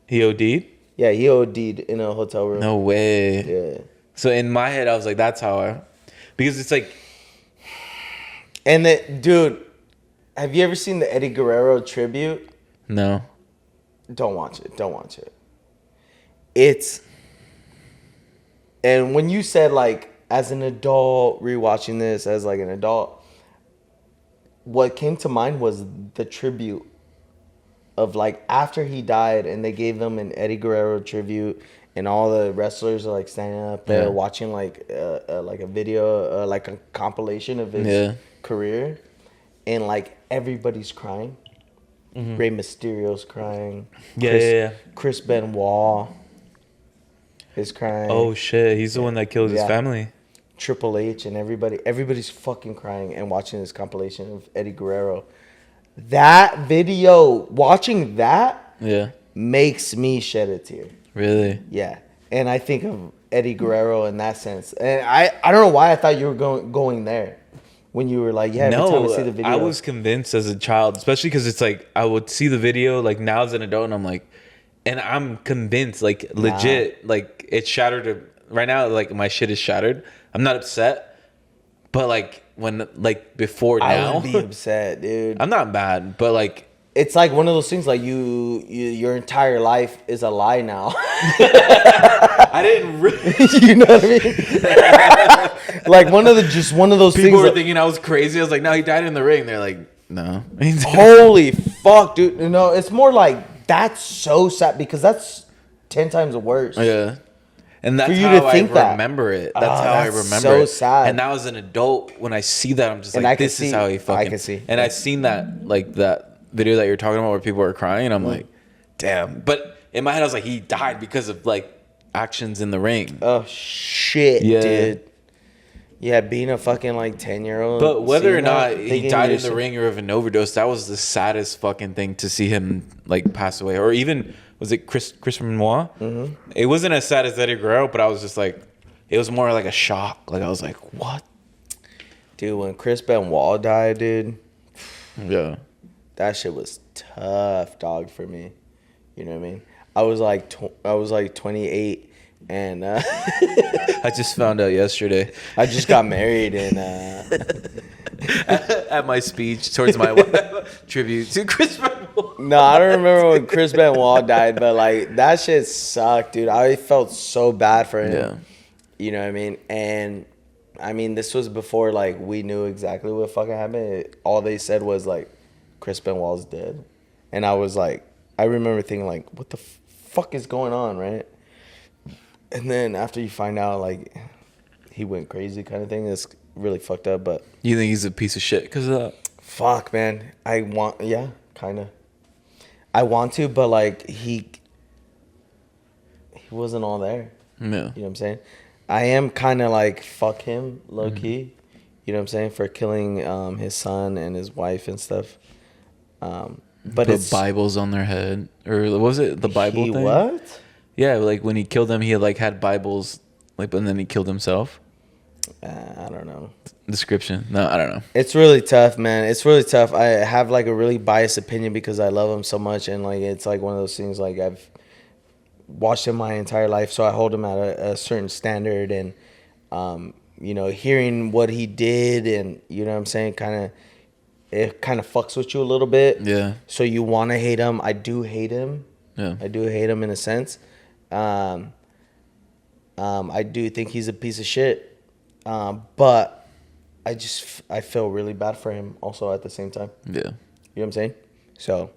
He OD'd? Yeah, he OD'd in a hotel room. No way. Yeah. So in my head, I was like, that's how because it's like, And then, dude, have you ever seen the Eddie Guerrero tribute? no. Don't watch it. Don't watch it. And when you said like as an adult rewatching this as like an adult, what came to mind was the tribute of like after he died, and they gave him an Eddie Guerrero tribute, and all the wrestlers are like standing up there watching like a video, like a compilation of his career, and like everybody's crying. Rey Mysterio's crying. Chris Benoit is crying. Oh shit, he's the one that killed his family. Triple H and everybody's fucking crying and watching this compilation of Eddie Guerrero. That video, watching that, makes me shed a tear. Really? Yeah, and I think of Eddie Guerrero in that sense, and I don't know why I thought you were going there when you were like, every time I see the video. I was convinced as a child, especially because it's like I would see the video like now as an adult, and I'm like, and I'm convinced, like legit, like it shattered. Right now, like my shit is shattered. I'm not upset, but like when like before now, I would be upset, dude. I'm not bad, but like it's like one of those things like your entire life is a lie now. I didn't really, you know what I mean? Like one of those people things. Were thinking I was crazy. I was like, no, he died in the ring. They're like, no. Holy fuck, dude. No, it's more like that's so sad because that's 10 times worse. Yeah. And that's for you how to think I remember it. That's how I remember so it. sad. And now as an adult, when I see that, I'm just And like, this is how he fucking... I can see. And I've seen that, like that video that you're talking about where people are crying. And I'm like, damn. But in my head, I was like, he died because of like actions in the ring. Oh, shit, dude. Yeah, being a fucking like 10-year-old. But whether or not he died in the ring or of an overdose, that was the saddest fucking thing to see him like pass away. Or even... Was it Chris Benoit? Mm-hmm. It wasn't as sad as Eddie Guerrero, but I was just like, it was more like a shock. Like I was like, what? Dude, when Chris Benoit died, dude. Yeah. That shit was tough, dog, for me. You know what I mean? I was like 28, and I just found out yesterday. I just got married, and at my speech towards my tribute to Chris Benoit. No, I don't remember when Chris Benoit died, but like that shit sucked, dude. I felt so bad for him. Yeah. You know what I mean? And I mean, this was before like we knew exactly what fucking happened. All they said was like Chris Benoit's dead. And I was like, I remember thinking like, what the fuck is going on, right? And then after you find out like he went crazy kind of thing, it's really fucked up. But you think he's a piece of shit because of that? Fuck, man. Yeah, kind of. I want to, but like he wasn't all there. Yeah. You know what I'm saying? I am kind of like fuck him, low key. You know what I'm saying? For killing his son and his wife and stuff. But put Bibles on their head, or was it the Bible thing? What? Yeah, like when he killed them, he like had Bibles, like, and then he killed himself. I don't know. Description? No, I don't know. It's really tough, man. It's really tough. I have like a really biased opinion because I love him so much, and like it's like one of those things like I've watched him my entire life, so I hold him at a certain standard, and you know, hearing what he did, and you know what I'm saying, it kind of fucks with you a little bit. Yeah. So you want to hate him. I do hate him. Yeah. I do hate him in a sense. I do think he's a piece of shit. But I feel really bad for him also at the same time. Yeah. You know what I'm saying? So,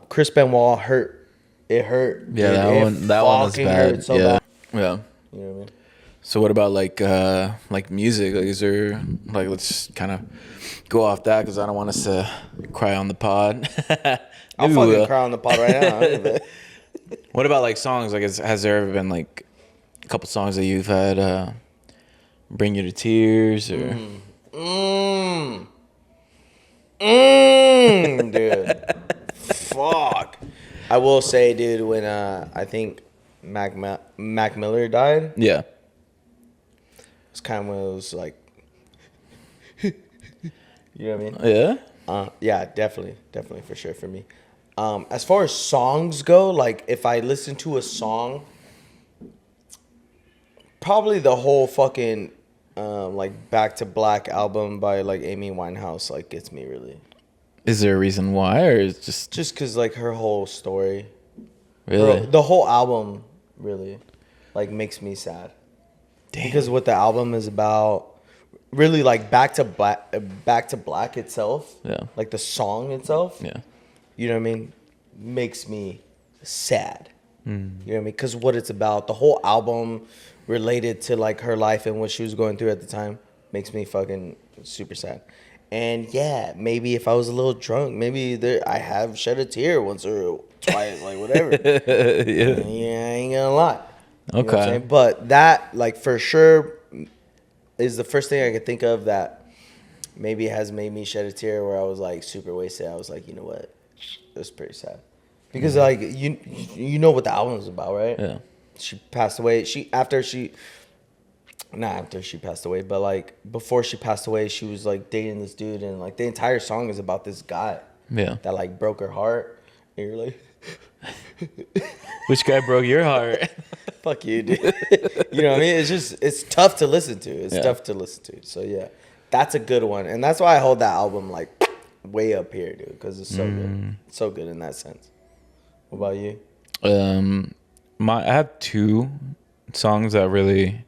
Chris Benoit hurt. It hurt. Yeah, that one was bad. Hurt so bad. Yeah. You know what I mean? So what about like music? Like, is there like, let's kind of go off that because I don't want us to cry on the pod. I'll fucking cry on the pod right now. What about like songs? Like, has there ever been like a couple songs that you've had bring you to tears or? Dude. Fuck. I will say, dude, when I think Mac Miller died. Yeah. It's kind of one of those like, you know what I mean? Yeah. Yeah, definitely for sure for me. As far as songs go, like if I listen to a song, probably the whole fucking like Back to Black album by like Amy Winehouse like gets me really. Is there a reason why, or is just because like her whole story, really the whole album really like makes me sad. Damn. Because what the album is about, really like Back to Black itself. Yeah. Like the song itself. Yeah. You know what I mean? Makes me sad. You know what I mean? Because what it's about, the whole album related to like her life and what she was going through at the time, makes me fucking super sad. And yeah, maybe if I was a little drunk, maybe I have shed a tear once or twice, like whatever. Yeah. Yeah, I ain't gonna lie. You know what I'm Okay. saying? But that, like, for sure is the first thing I could think of that maybe has made me shed a tear where I was like super wasted. I was like, you know what? It was pretty sad. Because like you know what the album's about, right? Yeah. She passed away. Not after she passed away, but like before she passed away, she was like dating this dude, and like the entire song is about this guy. Yeah. That like broke her heart. And you're like, Which guy broke your heart? fuck you, dude. You know what I mean? It's tough to listen to. It's Yeah. tough to listen to. So yeah, that's a good one, and that's why I hold that album like way up here, dude, because it's so good. It's so good in that sense. What about you? I have two songs that really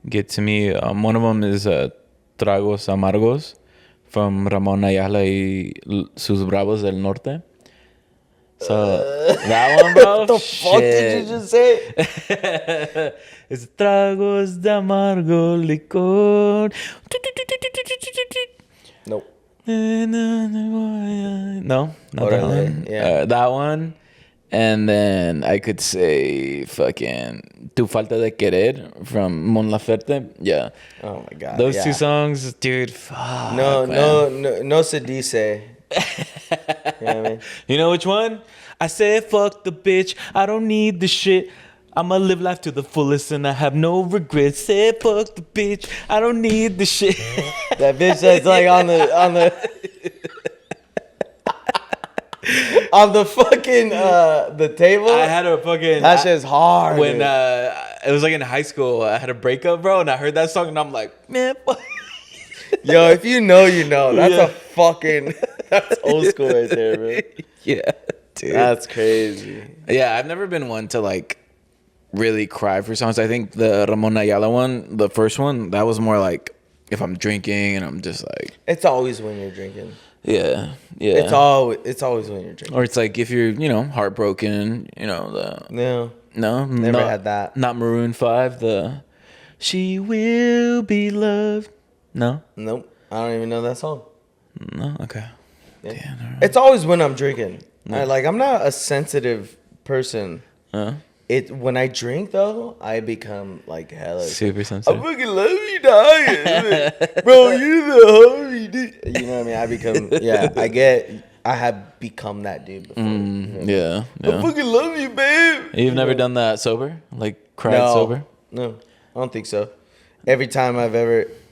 get to me. One of them is Tragos Amargos from Ramón Ayala y Sus Bravos del Norte. So that one, bro. What the fuck did you just say? It's Tragos de Amargo Licor. Nope. No, not that Orale, one. yeah. That one. And then I could say fucking Tu Falta de Querer from Mon Laferte. Yeah. Oh my god. Those yeah. two songs, dude, fuck. No, man. no se dice. You know what I mean? You know which one? I said, fuck the bitch. I don't need the shit. I'ma live life to the fullest and I have no regrets. Said, fuck the bitch. I don't need the shit. That bitch that's like on the on the fucking the table. I had a fucking... That shit's hard. When dude. it was like in high school, I had a breakup, bro, and I heard that song and I'm like, man, fuck. Yo, if you know, you know. That's Yeah. a fucking that's old school right there, bro. Yeah, dude. That's crazy. Yeah, I've never been one to like really cry for songs. I think the Ramon Ayala one, the first one, that was more like if I'm drinking and I'm just like, It's always when you're drinking. yeah. It's always when you're drinking. Or it's like if you're, heartbroken, No. no, Never had that. Not Maroon 5, the She Will Be Loved. No? Nope. I don't even know that song. No? Okay. Yeah. Damn, all right. It's always when I'm drinking. I'm not a sensitive person. When I drink though, I become like hella Super I sensitive. fucking love you, dog. Bro, you're the homie, dude. You know what I mean? I have become that dude before. You know what I mean? Yeah. I fucking love you, babe. You've never done that sober? Like cried No. sober? No, I don't think so. Every time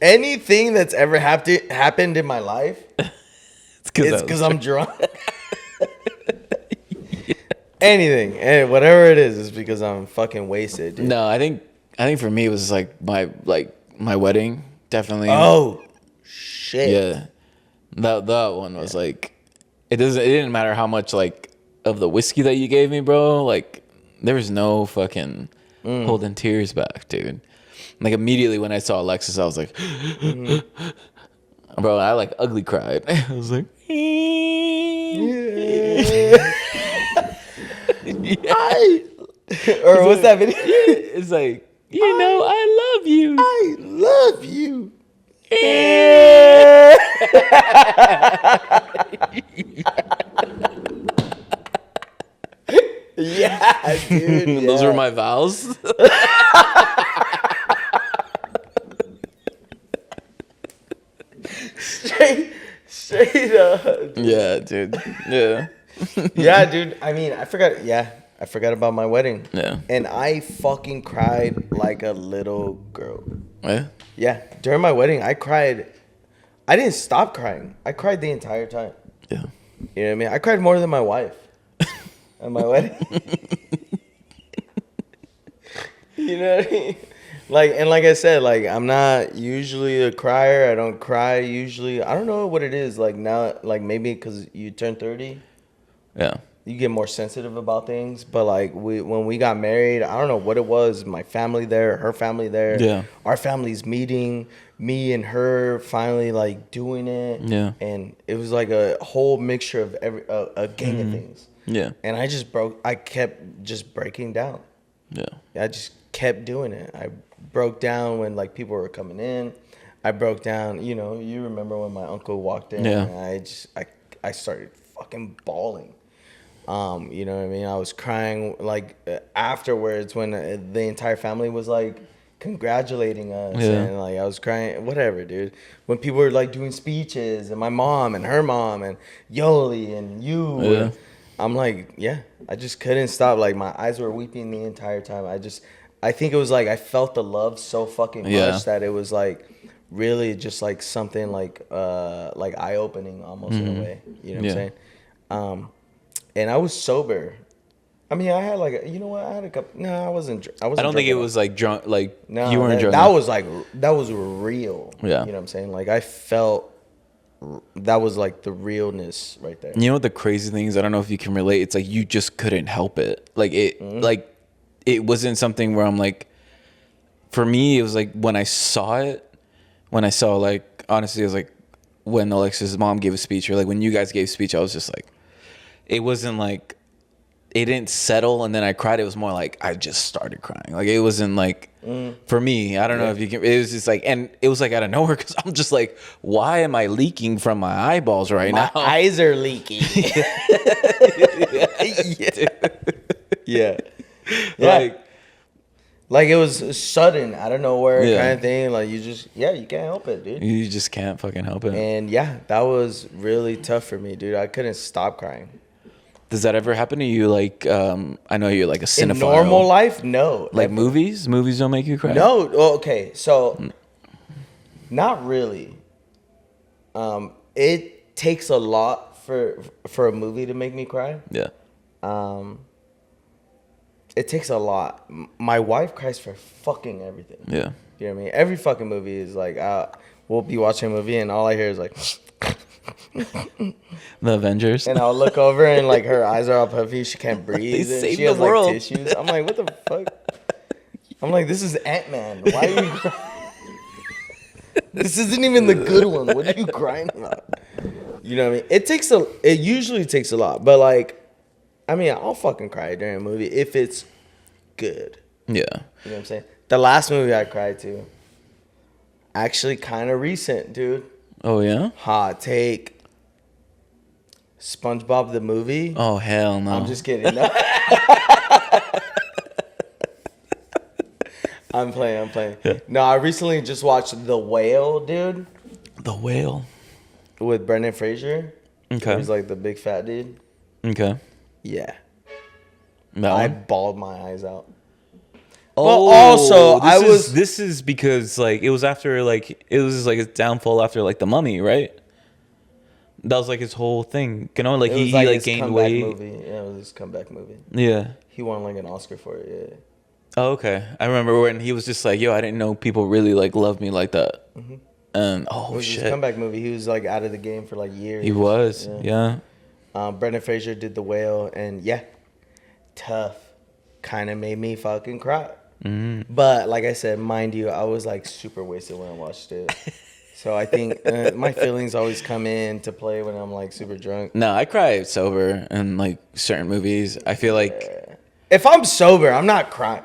anything that's ever happened in my life, it's because I'm drunk. Anything, whatever it is because I'm fucking wasted, dude. No, I think for me it was like my wedding, definitely. Oh, shit. Yeah. That one was like it didn't matter how much like of the whiskey that you gave me, bro. Like there was no fucking holding tears back, dude. Like immediately when I saw Alexis, I was like, bro, I like ugly cried. I was like, Or what's that video? it's like, I love you. I love you. Yeah, dude. Those were my vows. Straight up. Yeah, dude. Yeah. Yeah, dude. I mean, I forgot. Yeah, I forgot about my wedding. Yeah. And I fucking cried like a little girl. Yeah. Yeah, during my wedding, I cried. I didn't stop crying. I cried the entire time. Yeah. You know what I mean? I cried more than my wife at my wedding. You know what I mean? Like I said, like I'm not usually a crier. I don't cry usually. I don't know what it is. Like now, like maybe because you turn 30. Yeah. you get more sensitive about things. But like when we got married, I don't know what it was. My family there, her family there. Yeah. Our families meeting, me and her finally like doing it. Yeah. And it was like a whole mixture of a gang of things. Yeah. And I kept just breaking down. Yeah. I just kept doing it. I broke down when like people were coming in. I broke down, you know, you remember when my uncle walked in. Yeah. And I started fucking bawling. You know what I mean? I was crying like afterwards when the entire family was like congratulating us. Yeah. And like I was crying, whatever, dude. When people were like doing speeches and my mom and her mom and Yoli and you. Yeah. And I'm like, yeah, I just couldn't stop. Like my eyes were weeping the entire time. I think it was like I felt the love so fucking much that it was like really just like something like eye-opening almost in a way. You know what I'm saying? And I was sober. I mean, I had like you know what? I had a couple. No, I wasn't. I don't think it was like drunk. Like no, you weren't drunk. That was real. Yeah. You know what I'm saying? Like I felt that was like the realness right there. You know what the crazy thing is? I don't know if you can relate. It's like you just couldn't help it. Like like it wasn't something where I'm like. For me, it was like when I saw it. When I saw like honestly, it was like when Alexa's mom gave a speech or like when you guys gave a speech. I was just like, it wasn't like. It didn't settle and then I cried. It was more like I just started crying. Like it wasn't like for me. I don't know if you can. It was just like, and it was like out of nowhere because I'm just like, why am I leaking from my eyeballs right now? My eyes are leaking. Yeah. Like it was sudden, out of nowhere kind of thing. Like you can't help it, dude. You just can't fucking help it. And yeah, that was really tough for me, dude. I couldn't stop crying. Does that ever happen to you? Like, I know you're like a cinephile. In normal life, no. Like movies? Movies don't make you cry? No. Okay, so not really. It takes a lot for a movie to make me cry. Yeah. It takes a lot. My wife cries for fucking everything. Yeah. You know what I mean? Every fucking movie is like, we'll be watching a movie and all I hear is like... The Avengers. And I'll look over and like her eyes are all puffy. She can't breathe. They and saved she the has world. like tissues. I'm like, what the fuck? I'm like, this is Ant-Man. Why are you crying? This isn't even the good one. What are you crying about? You know what I mean? It usually takes a lot. But like, I mean, I'll fucking cry during a movie if it's good. Yeah. You know what I'm saying? The last movie I cried to, actually kind of recent, dude. Oh, yeah? Hot take. SpongeBob the movie. Oh, hell no. I'm just kidding. No. I'm playing. Yeah. No, I recently just watched The Whale, dude. The Whale. With Brendan Fraser. Okay. He's like the big fat dude. Okay. Yeah. That I one? bawled my eyes out. Oh, but also, This is because like it was after like it was like his downfall after like The Mummy, right? That was like his whole thing. You know, like he his gained comeback weight. movie. Yeah, it was his comeback movie. Yeah. He won like an Oscar for it. Yeah. Oh, okay. I remember when he was just like, "Yo, I didn't know people really like love me like that." Mm-hmm. And It was shit, his comeback movie. He was like out of the game for like years. he was. Yeah. Brendan Fraser did The Whale, and yeah, tough. Kind of made me fucking cry. Mm-hmm. But like I said, mind you, I was like super wasted when I watched it. So I think my feelings always come in to play when I'm like super drunk. No, I cry sober in like certain movies. I feel like If I'm sober, I'm not crying.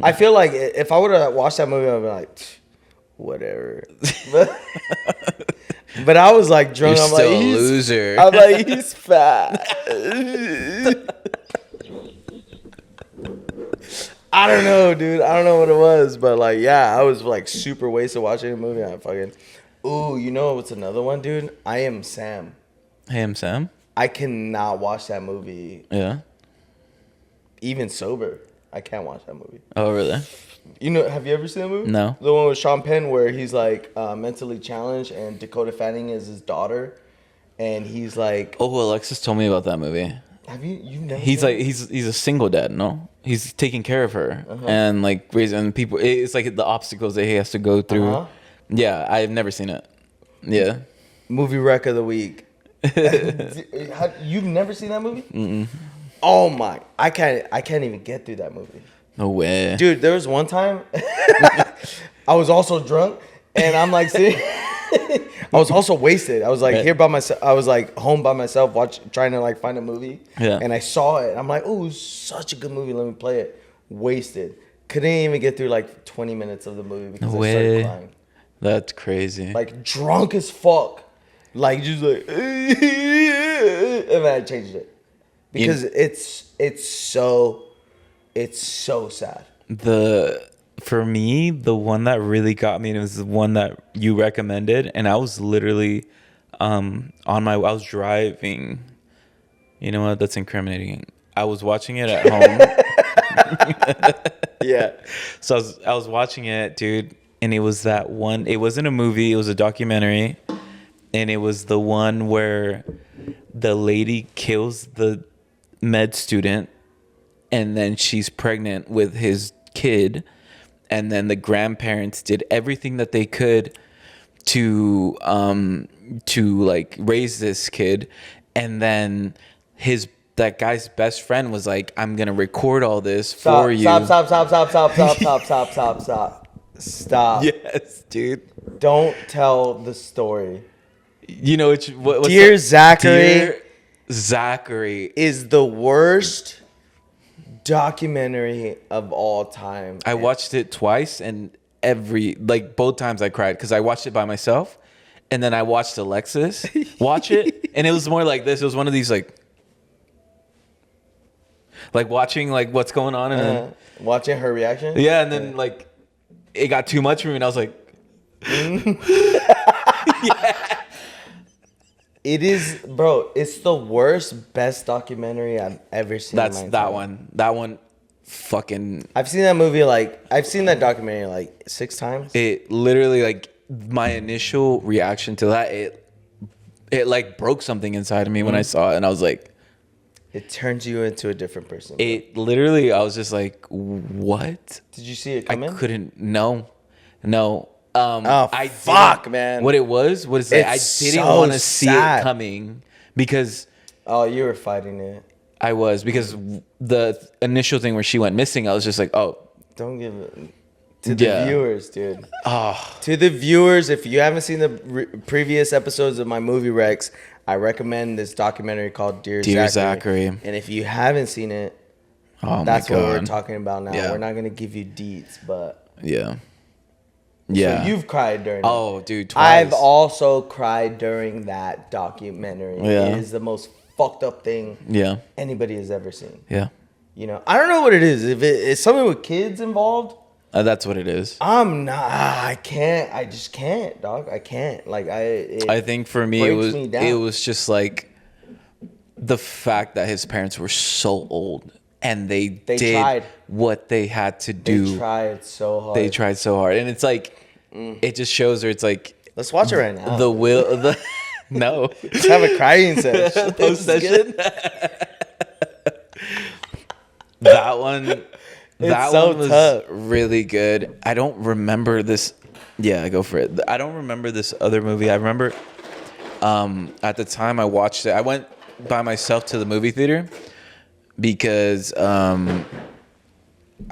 I feel like if I would have watched that movie, I'd be like, whatever. But I was like drunk. You're I'm still like, a loser. I'm like, he's fat. I don't know, dude. I don't know what it was, but like, yeah, I was like super wasted watching a movie. I fucking, ooh, you know what's another one, dude? I Am Sam. Hey, I'm Sam. I cannot watch that movie. Yeah. Even sober, I can't watch that movie. Oh, really? You know, have you ever seen that movie? No. The one with Sean Penn where he's like mentally challenged and Dakota Fanning is his daughter, and he's like, Oh, Alexis told me about that movie. have you never? He's seen like it? he's a single dad, no? He's taking care of her and like raising people. It's like the obstacles that he has to go through. Uh-huh. Yeah, I've never seen it. Yeah. Movie wreck of the week. You've never seen that movie? Mm-mm. Oh my! I can't even get through that movie. No way. Dude, there was one time I was also drunk, and I'm like sitting. I was also wasted. I was like here by myself. I was like home by myself, trying to like find a movie. Yeah. And I saw it. I'm like, oh, such a good movie. Let me play it. Wasted. Couldn't even get through like 20 minutes of the movie because I started crying. That's crazy. Like drunk as fuck. Like just like, and then I changed it because it's so sad. For me, the one that really got me, and it was the one that you recommended, and I was literally I was driving. You know what? That's incriminating. I was watching it at home. Yeah. So I was watching it, dude, and it was that one. It wasn't a movie. It was a documentary, and it was the one where the lady kills the med student, and then she's pregnant with his kid, and then the grandparents did everything that they could to like raise this kid, and then that guy's best friend was like, I'm gonna record all this for you. Stop. Yes, dude. Don't tell the story. You know what's Dear that? Zachary. Dear Zachary is the worst documentary of all time. I watched it twice, and both times I cried because I watched it by myself, and then I watched Alexis watch it, and it was more like this. It was one of these like watching like what's going on, and then watching her reaction. Yeah, and then like it got too much for me, and I was like, yeah. It is, bro. It's the worst, best documentary I've ever seen. That's that one. That one, fucking. I've seen that movie I've seen that documentary like 6 times. It literally like my initial reaction to that. It like broke something inside of me when I saw it, and I was like, it turns you into a different person. Bro. It literally, I was just like, what? Did you see it coming? I couldn't. No. Man. What it was that I didn't want to see it coming because. Oh, you were fighting it. I was, because the initial thing where she went missing, I was just like, oh. Don't give it to the viewers, dude. Oh. To the viewers, if you haven't seen the previous episodes of my movie Rex, I recommend this documentary called Dear Zachary. And if you haven't seen it, that's what we're talking about now. Yeah. We're not going to give you deets, but. Yeah. Yeah. So you've cried during it. Dude, twice. I've also cried during that documentary. Yeah. It is the most fucked up thing anybody has ever seen. Yeah. You know, I don't know what it is. If it's something with kids involved. That's what it is. I'm not. I can't. I just can't, dog. I can't. Like I think for me it was just like the fact that his parents were so old and they did tried what they had to do. They tried so hard. And it's like it just shows her. It's like, let's watch it right now. The will. No. Let's have a crying session. Post session. That one. That one was tough. Really good. I don't remember this. Yeah, go for it. I don't remember this other movie. I remember at the time I watched it. I went by myself to the movie theater because I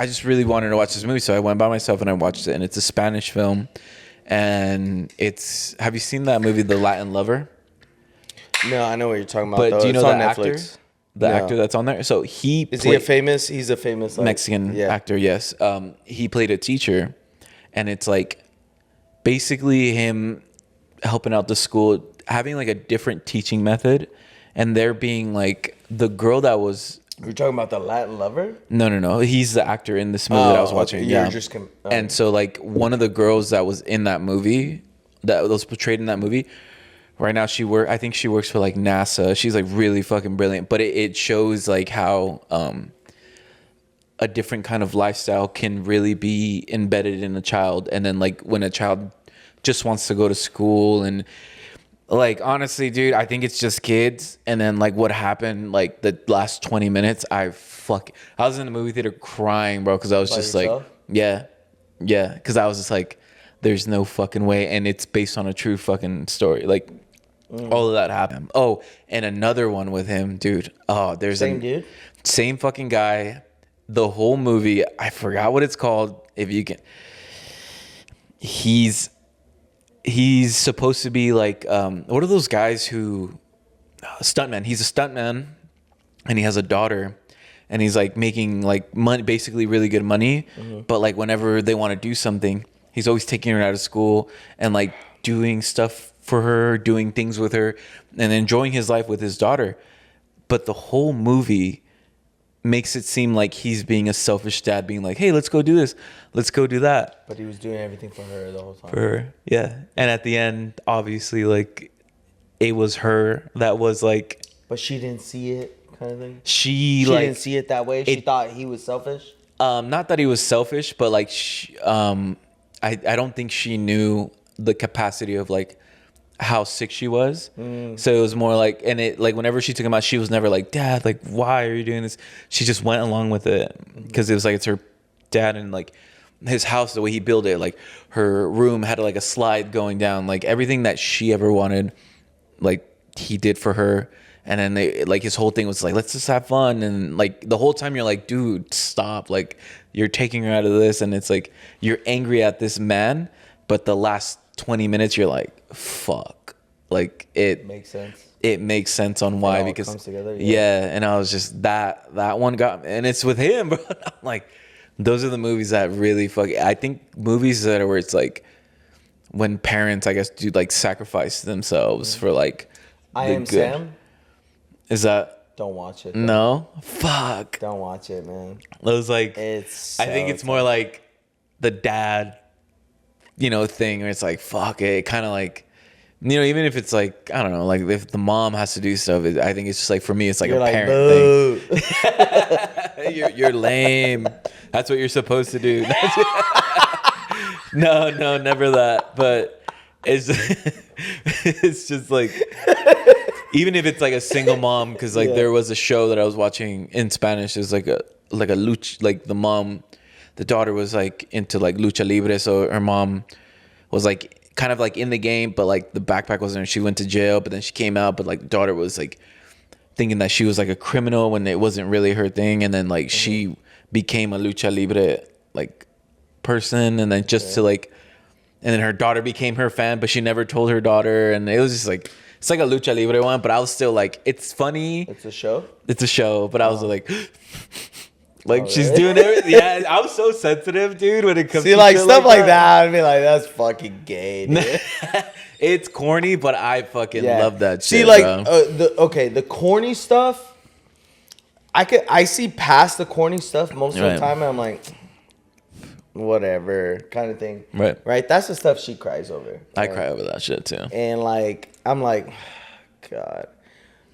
just really wanted to watch this movie. So I went by myself and I watched it. And it's a Spanish film. And have you seen that movie, The Latin Lover? No, I know what you're talking about. But do you know the actor? The actor that's on there. So he's a famous Mexican actor. Yes. He played a teacher, and it's like basically him helping out the school, having like a different teaching method, and there being like the girl that was. You're talking about The Latin Lover? No. He's the actor in this movie that I was watching. Okay. Yeah. And so like one of the girls that was in that movie, that was portrayed in that movie. Right now I think she works for like NASA. She's like really fucking brilliant. But it shows like how a different kind of lifestyle can really be embedded in a child. And then like when a child just wants to go to school, and like honestly, dude, I think it's just kids. And then like what happened like the last 20 minutes, I was in the movie theater crying, bro, because I was just yourself? Like, because I was just like, there's no fucking way. And it's based on a true fucking story. Like, All of that happened. Oh, and another one with him, dude. Oh, there's Same dude? same fucking guy. The whole movie, I forgot what it's called. If you can, he's supposed to be like, what are those guys who stuntman? He's a stuntman, and he has a daughter, and he's like making like money, basically really good money. But like whenever they want to do something, he's always taking her out of school and like doing stuff for her, doing things with her, and enjoying his life with his daughter. But the whole movie makes it seem like he's being a selfish dad, being like, hey, let's go do this, let's go do that But he was doing everything for her the whole time. for her. Yeah. And at the end, obviously, like, it was her that was like, But she didn't see it, kind of thing. she She like, didn't see it that way. She thought he was selfish. not that he was selfish, but like, I don't think she knew the capacity of like how sick she was. So it was more like, and it like whenever she took him out, she was never like, Dad, like, why are you doing this? She just went along with it because it was like, it's her dad, and like his house, the way he built it, like her room had like a slide going down, like everything that she ever wanted, like he did for her. And then they like, his whole thing was like, let's just have fun. And like the whole time you're like, dude, stop. Like you're taking her out of this. And it's like, you're angry at this man, but the last 20 minutes you're like, fuck. Like it Makes sense. It makes sense on why, all because comes together, yeah. And I was just that one got me, and it's with him, bro. I'm like, those are the movies that really I think movies that are where it's like when parents, I guess, do like sacrifice themselves for like I the Am good. Sam. Is that Don't watch it. no? Fuck. Don't watch it, man. It was like, It's I think so it's more like the dad, thing where it's like, fuck it. Kind of like, even if it's like, I don't know, like if the mom has to do stuff, I think it's just like, for me, it's like You're a like, parent boo. thing. You're lame. That's what you're supposed to do. No, never that. But it's, it's just like, even if it's like a single mom, because like there was a show that I was watching in Spanish. It's like a lucha, like the daughter was like into like lucha libre, so her mom was like kind of like in the game, but like the backpack wasn't. She went to jail, but then she came out. But like the daughter was like thinking that she was like a criminal when it wasn't really her thing, and then like she became a lucha libre like person, and then just to like, and then her daughter became her fan, but she never told her daughter, and it was just like, it's like a lucha libre one, but I was still like, it's funny. It's a show? It's a show, but I was like, like she's really? doing everything. Yeah, I'm so sensitive, dude, when it comes See, to like shit stuff like that. I'd be like, that's fucking gay, dude. It's corny, but I fucking Yeah. love that See, shit, like, bro. the corny stuff. I see past the corny stuff most of the Right. time, and I'm like, whatever, kind of thing. Right. Right. That's the stuff she cries over. I right? cry over that shit too. And like, I'm like, God.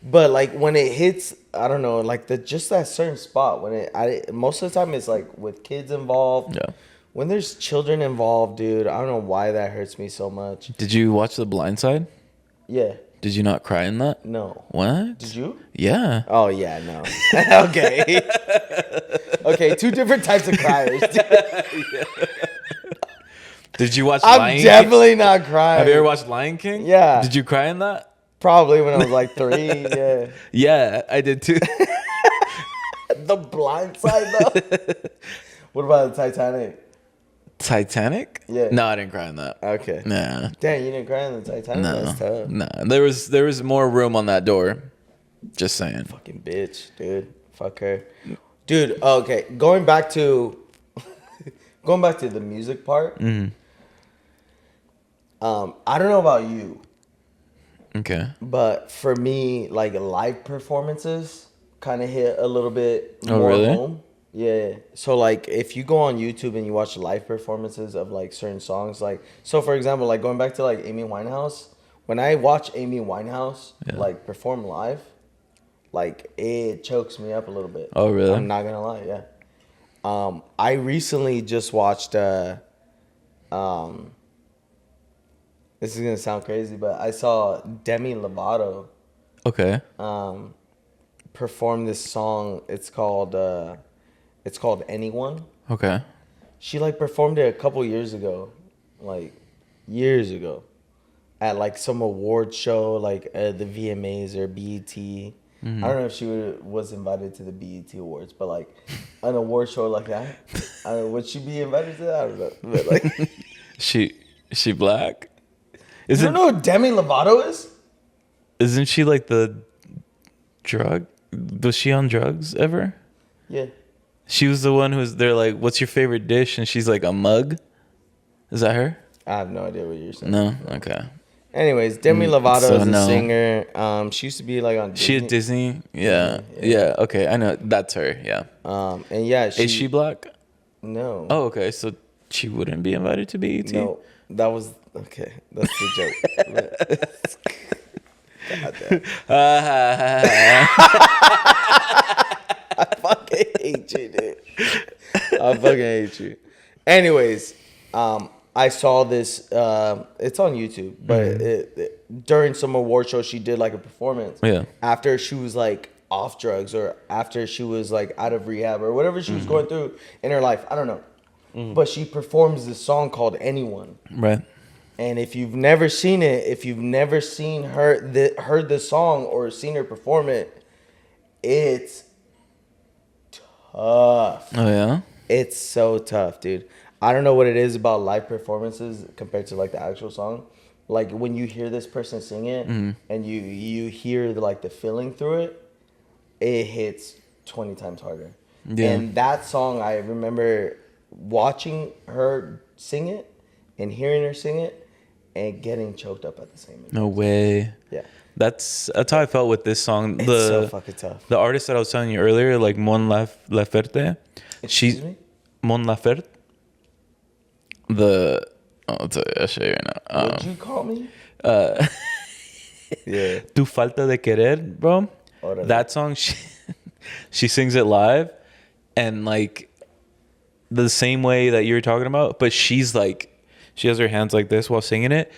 But like when it hits, I don't know, like just that certain spot when most of the time it's like with kids involved. Yeah. When there's children involved, dude, I don't know why that hurts me so much. Did you watch The Blind Side? Yeah. Did you not cry in that? No. What? Did you? Yeah. Oh yeah, no. Okay. Okay, two different types of criers. Did you watch I'm Lion King? definitely not crying. Have you ever watched Lion King? Yeah. Did you cry in that? Probably when I was like 3. Yeah. Yeah, I did too. The Blind Side though. What about the Titanic? Titanic? Yeah. No, I didn't cry in that. Okay. Nah. Dang, you didn't cry in the Titanic? No. That's tough. No. There was more room on that door. Just saying. Fucking bitch, dude. Fuck her. Dude, okay. Going back to the music part. Mm-hmm. I don't know about you, Okay. but for me, like live performances kind of hit a little bit Oh, more really? home. Yeah. So like if you go on YouTube and you watch live performances of like certain songs, like so for example, like going back to like Amy Winehouse, when I watch Amy Winehouse like perform live, like it chokes me up a little bit. Oh, really? I'm not gonna lie, yeah. I recently just watched this is gonna sound crazy, but I saw Demi Lovato Okay. perform this song. It's called Anyone. Okay. She like performed it a couple years ago, like years ago, at like some award show, like the VMAs or BET. I don't know if she was invited to the BET Awards, but like an award show like that, would she be invited to that? I don't know. But like, she black? you don't know who Demi Lovato is? Isn't she like the drug? Was she on drugs ever? Yeah. She was the one who's they're like, "What's your favorite dish?" And she's like, "A mug." Is that her? I have no idea what you're saying. No. Okay. Anyways, Demi Lovato so is a no. singer. She used to be like on Disney. She at Disney? Yeah. Yeah. Okay. I know. That's her. Yeah. And yeah, Is she black? No. Oh, okay. So she wouldn't be invited to BET? No, that was okay. That's the joke. God damn. I fucking hate you, dude. I fucking hate you. Anyways, I saw this. It's on YouTube, but during some award show, she did like a performance. Yeah. After she was like off drugs, or after she was like out of rehab, or whatever she was going through in her life. I don't know. But she performs this song called "Anyone." Right. And if you've never seen it, if you've never seen heard the song or seen her perform it, it's tough. Oh yeah. It's so tough, dude. I don't know what it is about live performances compared to like the actual song. Like when you hear this person sing it and you hear like the feeling through it, it hits 20 times harder. Yeah. And that song, I remember watching her sing it and hearing her sing it and getting choked up at the same time. No way. Yeah. That's how I felt with this song. It's so fucking tough. The artist that I was telling you earlier, like Laferte. Excuse me? Mon Laferte. I'll tell you that shit right now. What'd you call me? Yeah. Tu falta de querer, bro. Órale. That song, she sings it live, and like the same way that you were talking about, but she's like, she has her hands like this while singing it,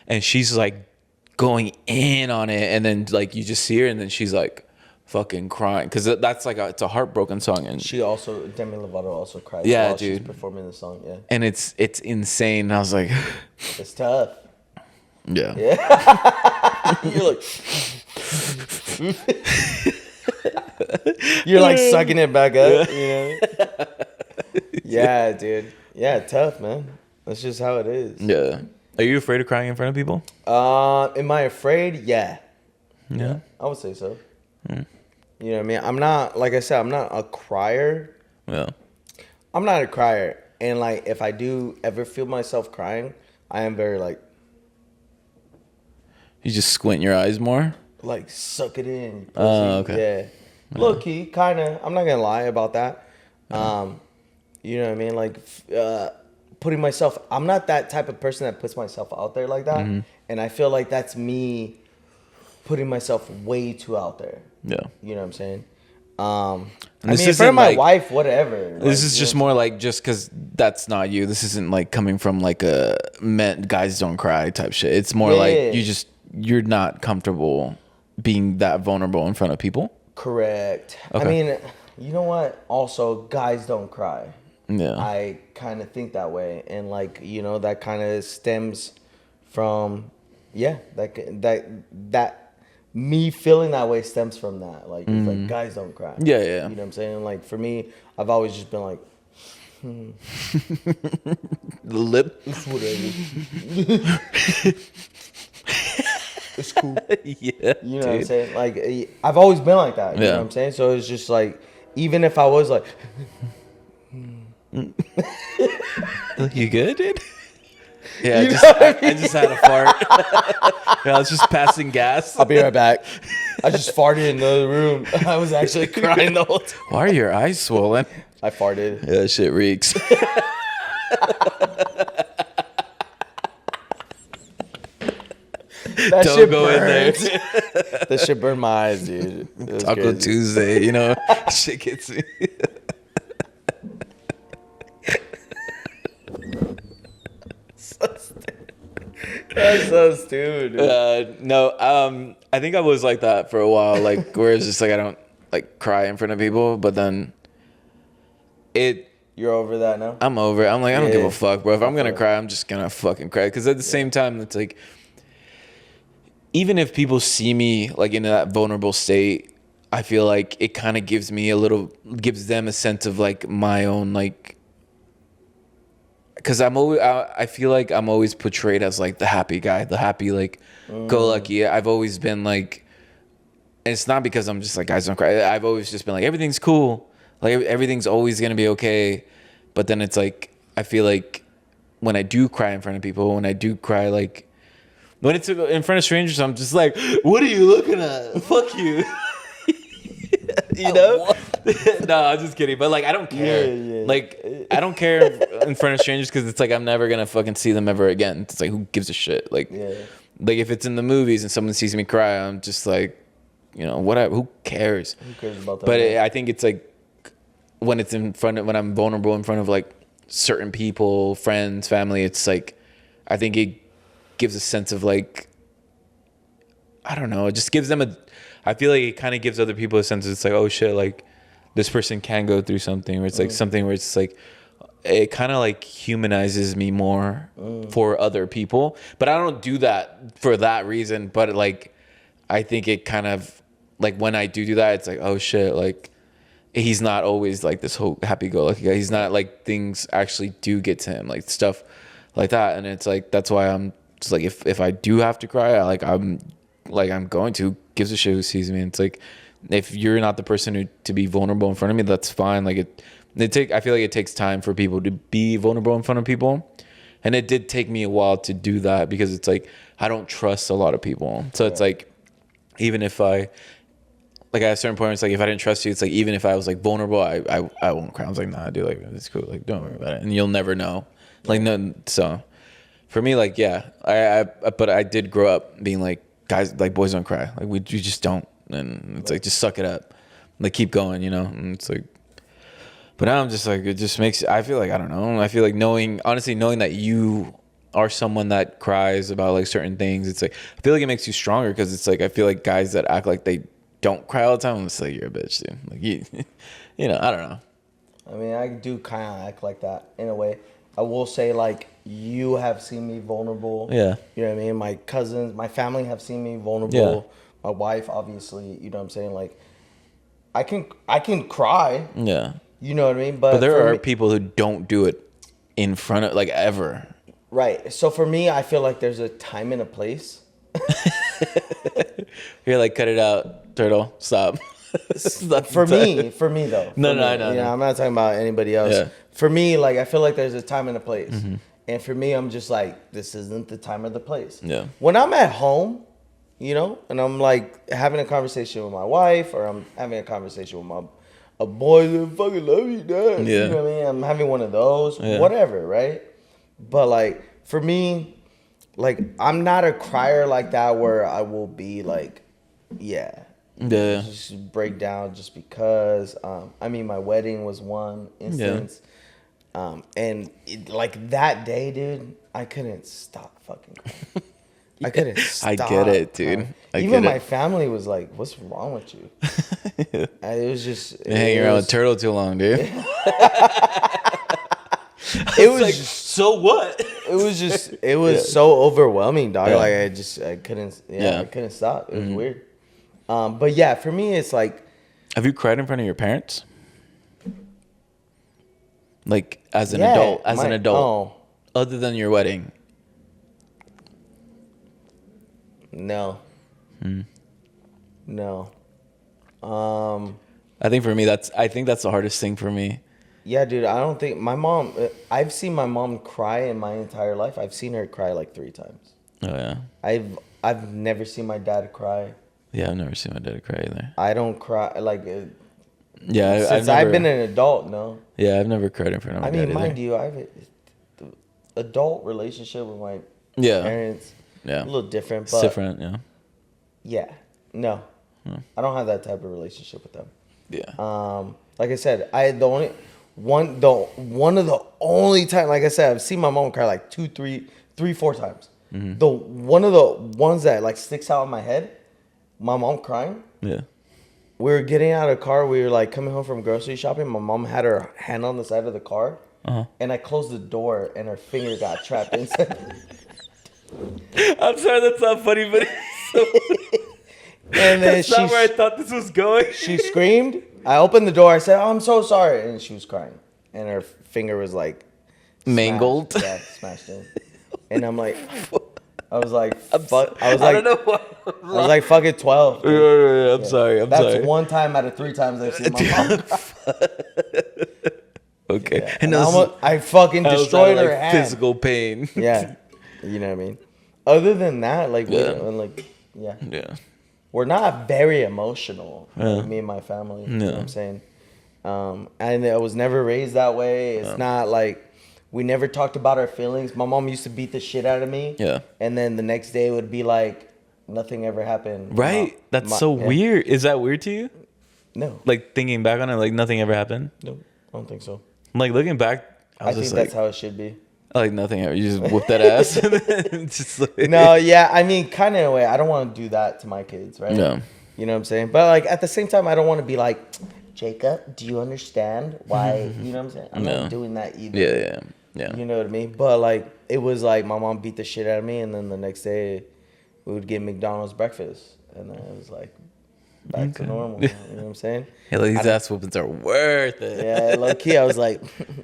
and she's like going in on it, and then like you just see her, and then she's like fucking crying because that's like it's a heartbroken song, and Demi Lovato also cried. Yeah, while dude. She's performing the song. Yeah. and it's insane. I was like, It's tough. yeah. You're like, you're like sucking it back up. You know? Yeah, dude. Yeah, tough, man. That's just how it is. Yeah. Are you afraid of crying in front of people? Am I afraid? Yeah. Yeah. I would say so. You know what I mean? I'm not, like I said, I'm not a crier. Yeah. I'm not a crier. And like, if I do ever feel myself crying, I am very like You just squint your eyes more? suck it in. Oh, okay. Yeah. Low key, kind of. I'm not going to lie about that. You know what I mean? Like, putting myself, I'm not that type of person that puts myself out there like that. And I feel like that's me putting myself way too out there. Yeah. You know what I'm saying? I this mean, in front isn't of my like- wife, whatever. This Like, is you just know, more like just because that's not you. This isn't like coming from like a men guys don't cry type shit. It's more Yeah. like you're not comfortable being that vulnerable in front of people. correct. Okay. I mean, you know what? Also, guys don't cry. Yeah. I kind of think that way, and like, you know, that kind of stems from, that me feeling that way stems from that. Like, it's like guys don't cry. Yeah, yeah. You know what I'm saying? Like for me, I've always just been like, The lip. it's whatever. It's cool. Yeah. You know what I'm saying? Like, I've always been like that. You know Yeah. what I'm saying? So it's just like, even if I was like, You good, dude? Yeah, You I know just had a fart. Yeah, I was just passing gas. I'll be right back. I just farted in the other room. I was actually crying the whole time. Why are your eyes swollen? I farted. Yeah, that shit reeks. That Don't shit go in there. burned. That shit burned my eyes, dude. It was Taco crazy. Tuesday, you know, shit gets me. That's so stupid, dude. No, I think I was like that for a while, like where it's just like I don't like cry in front of people, but then You're over that now? I'm over it. I'm like, I don't give Yeah. a fuck, bro. If I'm gonna cry, I'm just gonna fucking cry. Because at the same time, it's like even if people see me like in that vulnerable state, I feel like it kind of gives them a sense of like my own like, because I feel like I'm always portrayed as like the happy guy, the happy like go lucky. I've always been like, and it's not because I'm just like guys don't cry. I've always just been like everything's cool, like everything's always gonna be okay. But then it's like I feel like when I do cry in front of people, when I do cry like when it's in front of strangers, I'm just like, what are you looking at? Fuck you. You know? No, I'm just kidding. But like, I don't care. Yeah. Like, I don't care in front of strangers because it's like I'm never gonna fucking see them ever again. It's like, who gives a shit? Like, like if it's in the movies and someone sees me cry, I'm just like, you know, whatever. Who cares? Who cares about that? But I think it's like when it's when I'm vulnerable in front of like certain people, friends, family. It's like I think it gives a sense of like, I don't know. It just gives them I feel like it kind of gives other people a sense of it's like, oh shit, like this person can go through something, or it's like something where it's like, it kind of like humanizes me more for other people. But I don't do that for that reason. But like, I think it kind of like when I do that, it's like, oh shit, like he's not always like this whole happy-go-lucky guy. He's not like things actually do get to him, like stuff like that. And it's like that's why I'm just like if I do have to cry, I'm going to. Who gives a shit who sees me? And it's like if you're not the person to be vulnerable in front of me, that's fine. Like I feel like it takes time for people to be vulnerable in front of people, and it did take me a while to do that because it's like I don't trust a lot of people. So it's like even if I like at a certain point, it's like if I didn't trust you, it's like even if I was like vulnerable, I won't cry. I was like, nah, dude, like it's cool. Like don't worry about it, and you'll never know. Like no, so for me, like yeah, but I did grow up being like guys, like boys don't cry. Like we just don't, and it's like just suck it up, like keep going, you know. And it's like, but now I'm just like it just makes. I feel like I don't know. I feel like knowing that you are someone that cries about like certain things. It's like I feel like it makes you stronger because it's like I feel like guys that act like they don't cry all the time. It's like you're a bitch, dude. Like you know. I don't know. I mean, I do kind of act like that in a way. I will say, like, you have seen me vulnerable. Yeah. You know what I mean? My cousins, my family have seen me vulnerable. Yeah. My wife, obviously, you know what I'm saying? Like, I can cry. Yeah. You know what I mean? But there are people who don't do it in front of, like, ever. Right. So for me, I feel like there's a time and a place. You're like, cut it out, turtle. Stop. For me though. No, I know. I'm not talking about anybody else. Yeah. For me, like I feel like there's a time and a place. Mm-hmm. And for me, I'm just like, this isn't the time or the place. Yeah. When I'm at home, you know, and I'm like having a conversation with my wife, or I'm having a conversation with a boy that fucking love you, dad. Yeah. You know what I mean? I'm having one of those, Yeah. whatever, right? But like for me, like I'm not a crier like that where I will be like, yeah. Just break down just because. I mean, my wedding was one instance. And like that day, dude, I couldn't stop fucking crying. I couldn't stop. I get it, dude. Even my family was like, what's wrong with you? It was just... You're hanging around with Turtle too long, dude. It was like, just, so what? It was so overwhelming, dog. Yeah. Like I couldn't stop. It was weird. But yeah, for me, it's like... Have you cried in front of your parents? Like, as an adult? Oh. Other than your wedding? No. No. I think for me, that's the hardest thing for me. Yeah, dude, I don't think... My mom... I've seen my mom cry in my entire life. I've seen her cry like 3 times. Oh, yeah? I've never seen my dad cry. Yeah, I've never seen my dad cry either. I don't cry like yeah. Since I've been an adult, no. Yeah, I've never cried in front of my dad. I mean, mind you, I have an adult relationship with my parents. Yeah, a little different. It's but different. Yeah. Yeah, no, I don't have that type of relationship with them. Yeah. Like I said, one of the only time, like I said, I've seen my mom cry like 2, 3, 4 times. Mm-hmm. One of the ones that like sticks out in my head. My mom crying. Yeah. We were getting out of the car. We were like coming home from grocery shopping. My mom had her hand on the side of the car. And I closed the door and her finger got trapped inside. I'm sorry, that's not funny, but And then That's not where I thought this was going. she screamed. I opened the door. I said, "Oh, I'm so sorry," and she was crying, and her finger was like Mangled. smashed. Yeah, smashed in. And I'm like, I was like, I'm fuck. I was I like, don't know what. I was like, fucking 12. dude. I'm sorry. I'm That's sorry. one time out of 3 times I've seen my mom cry. Okay. Yeah. And And I fucking I was destroyed out of, her like, hand. physical pain. Yeah, you know what I mean. Other than that, like, we Yeah. don't, like, yeah, Yeah. we're not very emotional. Yeah. Like, me and my family. You know Yeah. what I'm saying? And I was never raised that way. It's not like we never talked about our feelings. My mom used to beat the shit out of me. Yeah. And then the next day would be like nothing ever happened. Right. That's so yeah. weird. Is that weird to you? No, Like thinking back on it, like nothing ever happened. no, I don't think so. Like looking back, I I was think just that's like, how it should be. like nothing ever. You just whoop that ass. And then just like, No, yeah, I mean, kind of in a way. I don't want to do that to my kids, right? No. You know what I'm saying? But like at the same time, I don't want to be like, Jacob, do you understand why? You know what I'm saying? I'm No. not doing that either. Yeah. You know what I mean? But like, it was like my mom beat the shit out of me, and then the next day, we would get McDonald's breakfast, and then it was like back to normal. You know what I'm saying? Hey, like, these ass whoopings are worth it. Yeah, low key, I was like,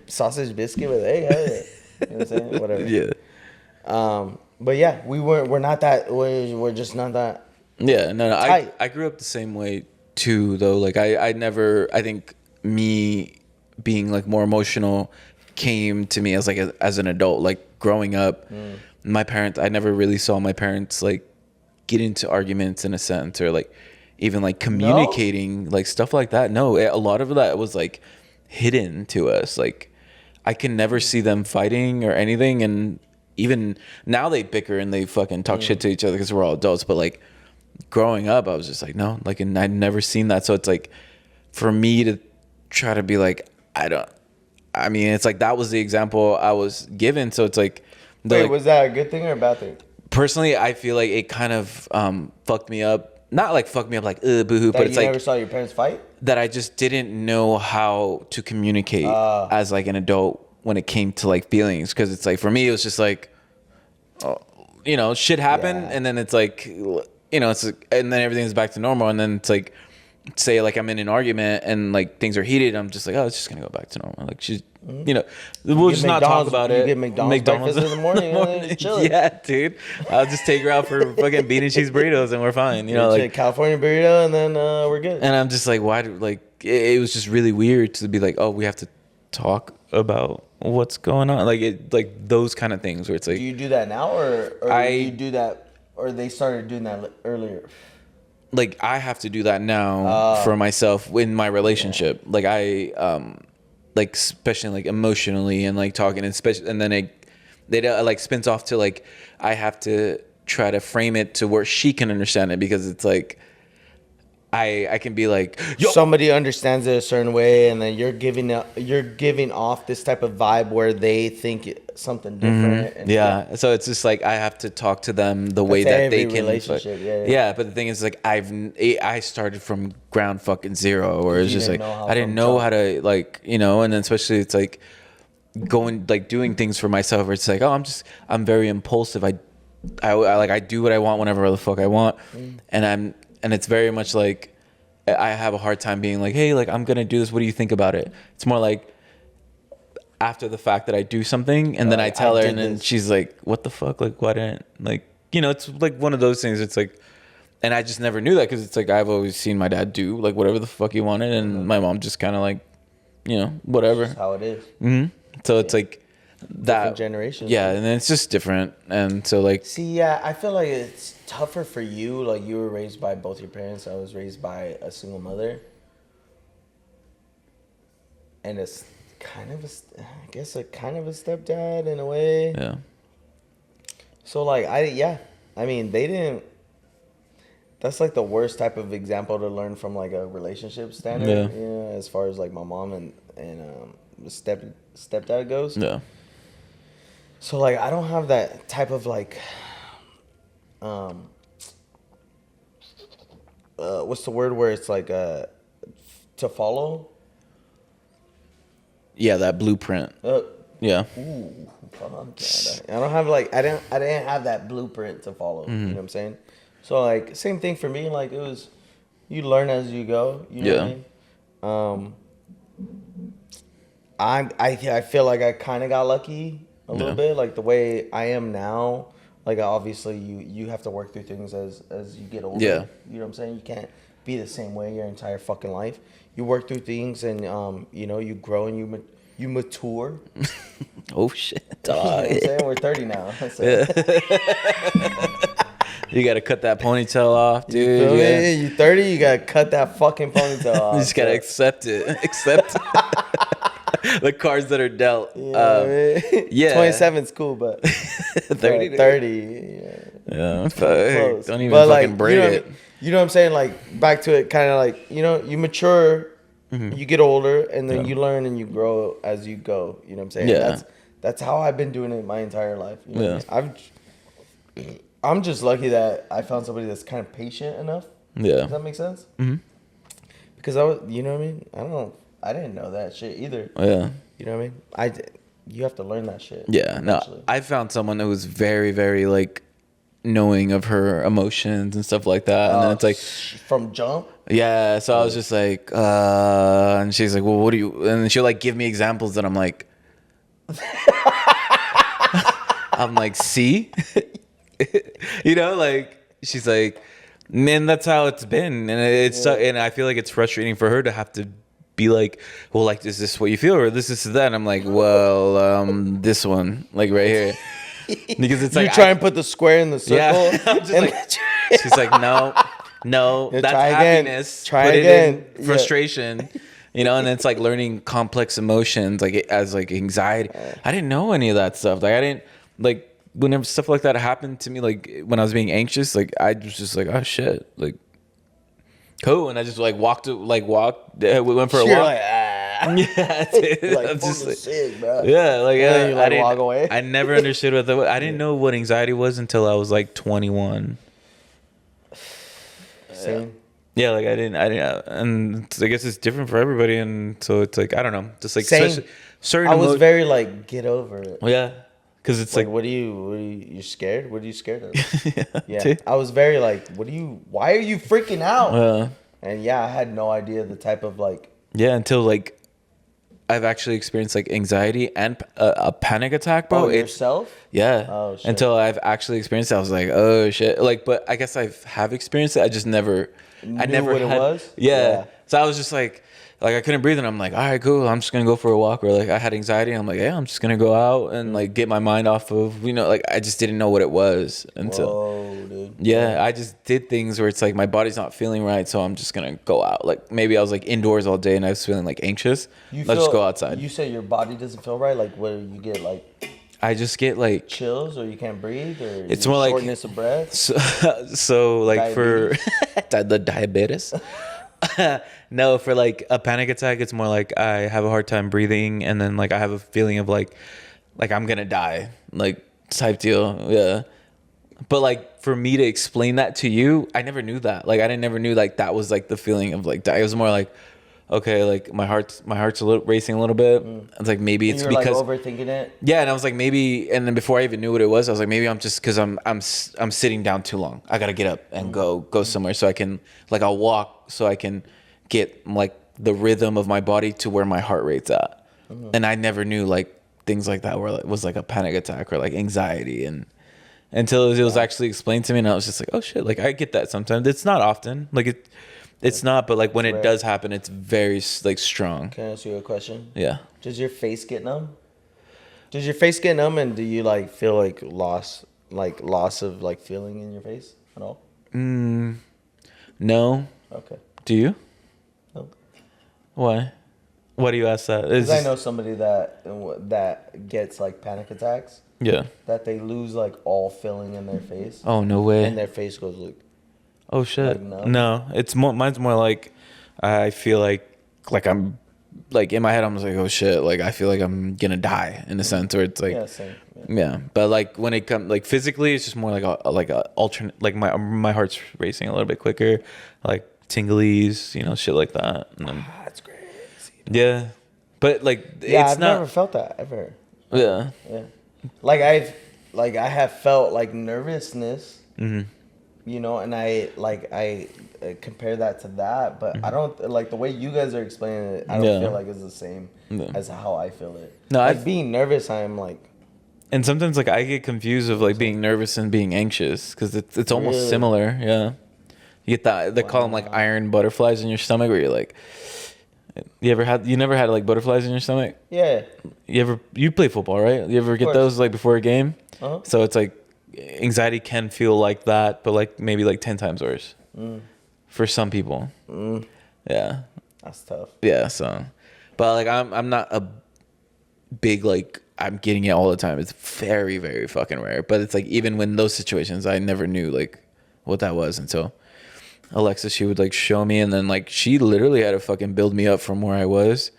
sausage biscuit with egg. Hell yeah. You know what I'm saying? Whatever. Yeah. But yeah, we're not that. We're just not that. Yeah, no. Tight. I grew up the same way too, though. Like I never. I think me being like more emotional came to me as like as an adult. Like growing up, my parents. I never really saw my parents like get into arguments in a sense, or like even like communicating like stuff like that. No, a lot of that was like hidden to us. Like I can never see them fighting or anything, and even now they bicker and they fucking talk shit to each other because we're all adults. But like growing up, I was just like, no, like, and I'd never seen that. So it's like, for me to try to be like, I mean, it's like that was the example I was given. So it's like, Wait, like was that a good thing or a bad thing? personally, I feel like it kind of fucked me up. Not like fucked me up, like boohoo, That but it's you like never saw your parents fight? that I just didn't know how to communicate as like an adult when it came to like feelings. Because it's like for me, it was just like, you know, shit happened, Yeah. and then it's like, you know, it's like, and then everything's back to normal, and then it's like, say like I'm in an argument and like things are heated, I'm just like, oh, it's just gonna go back to normal. Like she's, you know, we'll just not talk about you it. get McDonald's breakfast in the morning, and then chill. Yeah, dude. I'll just take her out for fucking bean and cheese burritos, and we're fine. You know, like, California burrito, and then we're good. and I'm just like, why? Like, it was just really weird to be like, oh, we have to talk about what's going on, like it, like those kind of things where it's like, Do you do that now, or you do that, or they started doing that earlier? like I have to do that now for myself in my relationship. Like I, like especially like emotionally and like talking, and especially, and then it like spins off to like I have to try to frame it to where she can understand it, because it's like I can be like, yo, Somebody understands it a certain way, and then you're giving off this type of vibe where they think something different. And yeah. So it's just like I have to talk to them the way that they every can. relationship, yeah. Yeah, but the thing is, like I started from ground fucking zero, or it's You just didn't like know how I didn't from know jump. how to, like, you know, and then especially it's like going like doing things for myself, where it's like, oh, I'm very impulsive. I like I do what I want whenever the fuck I want, and it's very much like I have a hard time being like, hey, like I'm gonna do this. What do you think about it? It's more like after the fact that I do something, and then I tell her, did and then this. she's like, what the fuck? Like, why didn't, like, you know, it's like one of those things. It's like, and I just never knew that, because it's like I've always seen my dad do like whatever the fuck he wanted, and my mom just kind of like, you know, whatever. That's how it is. So it's like that generations. yeah, and then it's just different, and so like, See, yeah, I feel like it's tougher for you. Like, you were raised by both your parents. I was raised by a single mother. And it's kind of I guess a kind of a stepdad in a way. yeah, So, like, I mean, they didn't. That's like the worst type of example to learn from, like, a relationship standard. Yeah. You know, as far as like my mom and the stepdad goes. yeah, So, like, I don't have that type of, like, what's the word where it's like to follow? yeah, that blueprint. Yeah, Ooh, fuck, I don't have like I didn't have that blueprint to follow. You know what I'm saying? So like same thing for me. Like it was, you learn as you go. You know what I mean? I feel like I kind of got lucky a little bit. Like the way I am now. Like obviously you have to work through things as you get older. Yeah. You know what I'm saying? You can't be the same way your entire fucking life. You work through things and you know, you grow and you mature. Oh shit. You know what I'm saying? We're 30 now. So. You gotta cut that ponytail off, dude. You feel me? You 30, you gotta cut that fucking ponytail off. You just gotta accept it. Accept the cards that are dealt. Yeah. 27's cool, but 30. 30. Yeah. Close. Don't even But, fucking braid you know, it. You know what I'm saying? Like back to it, kind of like, you know, you mature, you get older, and then you learn and you grow as you go. You know what I'm saying? Yeah. That's how I've been doing it my entire life. You know what I mean? I'm just lucky that I found somebody that's kind of patient enough. Yeah. Does that make sense? Mm-hmm. Because I was, you know what I mean? I didn't know that shit either. Yeah. You know what I mean? You have to learn that shit. Yeah. No, eventually. I found someone who was very, very like knowing of her emotions and stuff like that. And then it's like from jump. yeah. So I was just like, and she's like, well, what do you? And then she'll like give me examples that I'm like, see, you know, like she's like, man, that's how it's been, and and I feel like it's frustrating for her to have to be like, well, like, is this what you feel, or this is that? And I'm like, well, this one, like right here, because it's like you try and put the square in the circle. Yeah, I'm just like, she's like, no, Yeah, that's try again. happiness. Try Put again. it in frustration. You know, and it's like learning complex emotions, like as like anxiety. I didn't know any of that stuff. Like I didn't like whenever stuff like that happened to me. Like when I was being anxious, like I was just like, oh shit, like cool. And I just like walked. We went for a walk. You're like, ah. Yeah, dude. Like, I'm just like, sick, bro. yeah, like And then you, I like, didn't walk away. I never understood what I didn't know what anxiety was until I was like 21. Same. Yeah, like I didn't, and I guess it's different for everybody, and so it's like I don't know, just like Same. especially certain. I was very like, get over it. yeah, because it's Like, like what are you scared? What are you scared of? Yeah. dude. I was very like, why are you freaking out? Uh, And yeah, I had no idea the type of like. yeah, until like I've actually experienced like anxiety and a panic attack, bro. Oh, It's yourself? yeah. Oh, shit. Until I've actually experienced it, I was like, oh shit. Like, but I guess have experienced it. I just never. I Knew never what it had, was? Yeah. Yeah. So I was just like I couldn't breathe, and I'm like, all right, cool. I'm just gonna go for a walk. Or like I had anxiety, and I'm like, yeah, I'm just gonna go out and like get my mind off of like I just didn't know what it was until. Whoa, dude. Yeah, I just did things where it's like my body's not feeling right, so I'm just gonna go out. Like maybe I was like indoors all day and I was feeling like anxious. Let's just go outside. You say your body doesn't feel right. Like, what do you get? Like I just get like chills, or you can't breathe, or It's you more like- shortness of breath. so like for the diabetes. No, for like a panic attack, it's more like I have a hard time breathing, and then like I have a feeling of like I'm gonna die, like type deal. Yeah. But like for me to explain that to you, I never knew that. Like I never knew like that was like the feeling of like die. It was more like, okay, like my heart's a little racing a little bit. It's like maybe it's You're because like overthinking it. yeah, and I was like maybe, and then before I even knew what it was, I was like maybe I'm just because I'm sitting down too long. I gotta get up and go somewhere so I can like I'll walk so I can get like the rhythm of my body to where my heart rate's at. And I never knew like things like that were like was like a panic attack or like anxiety and. Until it was actually explained to me, and I was just like, "Oh shit!" Like I get that sometimes. It's not often. Like it's not. But like when it does happen, it's very like strong. Can I ask you a question? Yeah. Does your face get numb? Does your face get numb, and do you like feel like loss of like feeling in your face at all? No. Okay. Do you? No. Why? Why do you ask that? Because I know somebody that gets like panic attacks. Yeah. That they lose like all feeling in their face. Oh no way. And their face goes like. Oh shit. Like, no? No, it's more. Mine's more like I feel like I'm like in my head. I'm just like, oh shit. Like I feel like I'm gonna die in a sense, or it's like Yeah, same. yeah. But like when it comes like physically, it's just more like a alternate. Like my heart's racing a little bit quicker, like tinglies, shit like that. And then, That's crazy. yeah, but like Yeah, it's I've not. never felt that ever. Yeah. Yeah. Like I have felt like nervousness. Mm-hmm. you know, and I compare that to that, but I don't like the way you guys are explaining it. I don't Yeah. feel like it's the same Yeah. as how I feel it. No, like being nervous, I'm like, And sometimes like I get confused of like being nervous and being anxious because it's almost Really? similar. Yeah, you get that they call them like iron butterflies in your stomach where you're like, you never had like butterflies in your stomach? yeah, You play football, right? You ever get course. those like before a game? Uh-huh. So it's like anxiety can feel like that, but like maybe like 10 times worse for some people. Yeah. that's tough. Yeah, so but like I'm not a big like I'm getting it all the time. It's very, very fucking rare. But it's like even when those situations I never knew like what that was until Alexa, she would like show me, and then like she literally had to fucking build me up from where I was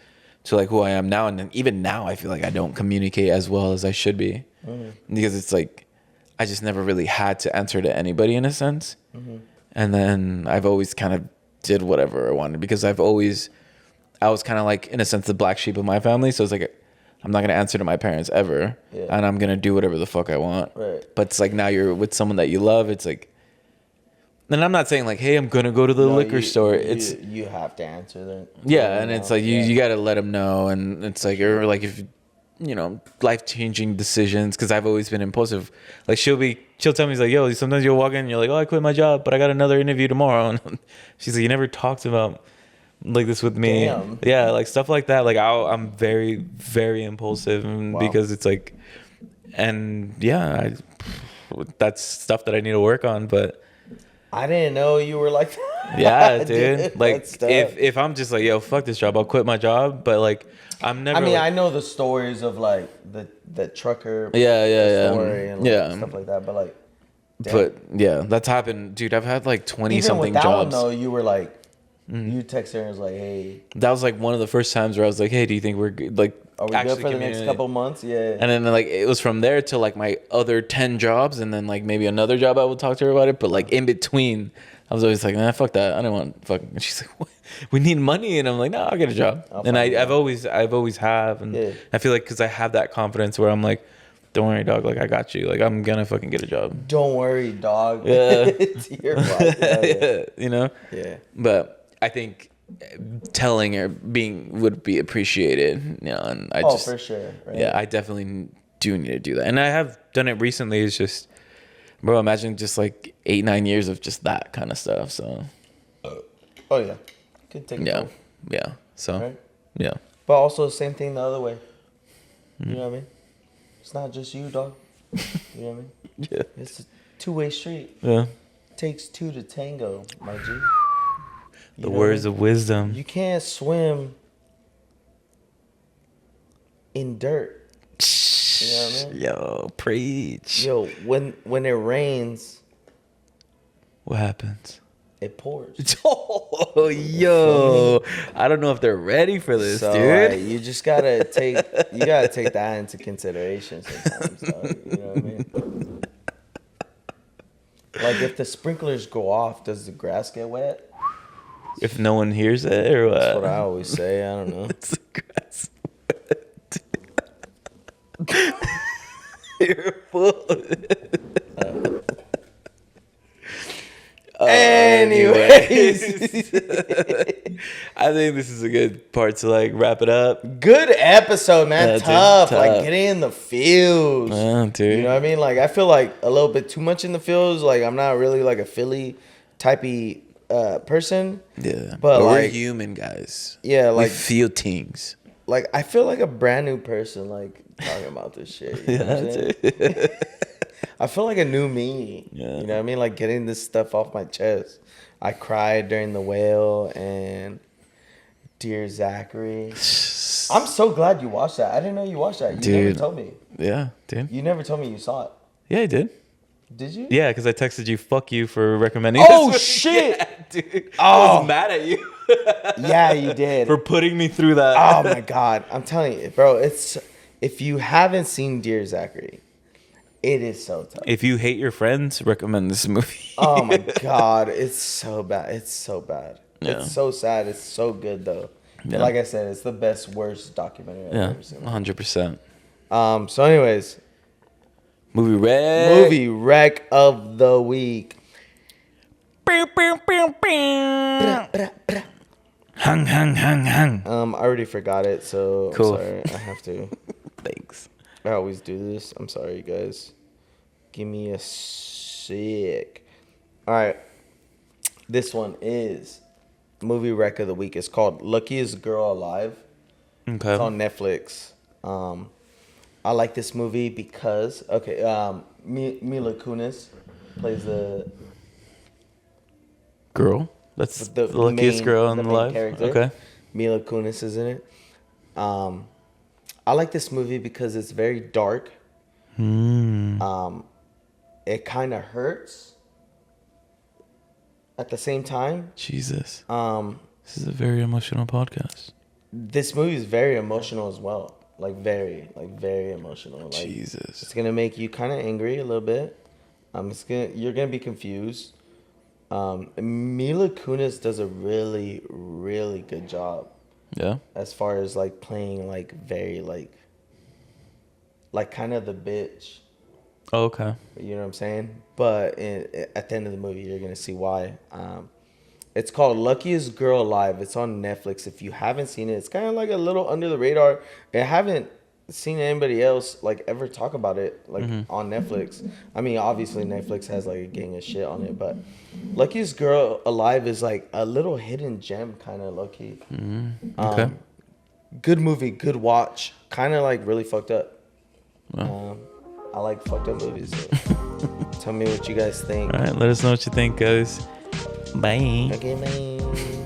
to like who I am now. And then even now I feel like I don't communicate as well as I should be. Because it's like I just never really had to answer to anybody in a sense. And then I've always kind of did whatever I wanted because I was kind of like in a sense the black sheep of my family. So it's like I'm not gonna answer to my parents ever, and I'm gonna do whatever the fuck I want. Right. But it's like now you're with someone that you love. It's like, and I'm not saying like, hey, I'm gonna go to the liquor store. It's you have to answer that. yeah, and it's like you gotta let them know, and it's like or like if you know life changing decisions because I've always been impulsive. Like she'll tell me, she's like, yo, sometimes you'll walk in and you're like, oh, I quit my job, but I got another interview tomorrow, and she's like, you never talked about like this with me. Damn. Yeah, like stuff like that. Like I'm very, very impulsive because it's like, and yeah, that's stuff that I need to work on. But I didn't know you were like that. yeah, dude. Like That's tough. if I'm just like, yo, fuck this job, I'll quit my job. But like I'm never. I mean, like, I know the stories of like the trucker. Yeah. Story and like, Yeah. stuff like that. But like, damn. But yeah, that's happened, dude. I've had like 20 even something without jobs. though, you were like, you text her and was like, hey, That was like one of the first times where I was like, hey, do you think we're good? Like, are we good for the next couple months? Yeah. And then like it was from there to like my other 10 jobs, and then like maybe another job I would talk to her about it. But like in between, I was always like, nah, fuck that. I don't want fucking. And she's like, what? We need money, and I'm like, no, I'll get a job. And I've always have, and I feel like because I have that confidence where I'm like, don't worry, dog. Like I got you. Like I'm gonna fucking get a job. Don't worry, dog. Yeah. It's your fault. Yeah. You know. Yeah. But I think telling her would be appreciated, you know, and I just for sure. Right? yeah, I definitely do need to do that, and I have done it recently. It's just, bro, imagine just like 8-9 years of just that kind of stuff. So Oh yeah. Could take yeah, both, yeah. So right? yeah, But also same thing the other way. You know what I mean? It's not just you, dog. You know what I mean? yeah, It's a two-way street. yeah. Takes two to tango, my G. The words of wisdom. You can't swim in dirt. You know what I mean? Yo, preach. Yo, when it rains, What happens? it pours. Oh, yo, I don't know if they're ready for this, So dude. you just gotta take that into consideration sometimes. Dog, you know what I mean? Like if the sprinklers go off, does the grass get wet? If no one hears it, or what? That's what I always say. I don't know. It's the grass. You're full. Anyways, I think this is a good part to like wrap it up. good episode, man. Yeah, dude, tough. tough. Like getting in the feels. Dude. You know what I mean? Like I feel like a little bit too much in the feels. Like I'm not really like a Philly typey person. Yeah, But we're like human, guys. yeah, We like feel things. like I feel like a brand new person. Like talking about this shit. You know what I'm saying? I feel like a new me. Yeah. You know what I mean? Like getting this stuff off my chest. I cried during The Whale and Dear Zachary. I'm so glad you watched that. I didn't know you watched that. You never Dude. told me. Yeah, dude. You never told me you saw it. Yeah, I did. Did you? Yeah, because I texted you, fuck you for recommending Oh, this. shit. Yeah, dude. Oh. I was mad at you. Yeah, you did. For putting me through that. Oh my God. I'm telling you, bro, it's if you haven't seen Dear Zachary, it is so tough. If you hate your friends, recommend this movie. Oh my God. It's so bad. It's so bad. Yeah. It's so sad. It's so good though. Yeah. Like I said, it's the best, worst documentary I've Yeah, ever seen. 100%. So anyways, Movie red. movie wreck of the week. Hang. I already forgot it, so Cool. I'm sorry. I have to. Thanks. I always do this. I'm sorry, you guys. Give me a sick. All right. This one is movie wreck of the week. It's called Luckiest Girl Alive. Okay. It's on Netflix. I like this movie because Mila Kunis plays the Girl. That's the luckiest girl in the the main life. character. Okay. Mila Kunis is in it. I like this movie because it's very dark. It kind of hurts at the same time. Jesus. This is a very emotional podcast. This movie is very emotional as well. Very emotional. Like, Jesus. it's gonna make you kind of angry a little bit. You're gonna be confused. Mila Kunis does a really, really good job. Yeah. As far as like playing very kind of the bitch. Oh, okay. You know what I'm saying? But at the end of the movie, you're gonna see why. It's called Luckiest Girl Alive. It's on Netflix. If you haven't seen it, it's kind of like a little under the radar. I haven't seen anybody else ever talk about it on Netflix. I mean, obviously Netflix has a gang of shit on it, but Luckiest Girl Alive is a little hidden gem, kind of low key. Okay. Good movie, good watch. Kind of really fucked up. Well. I like fucked up movies. So tell me what you guys think. All right. Let us know what you think, guys. Bye. Okay, bye.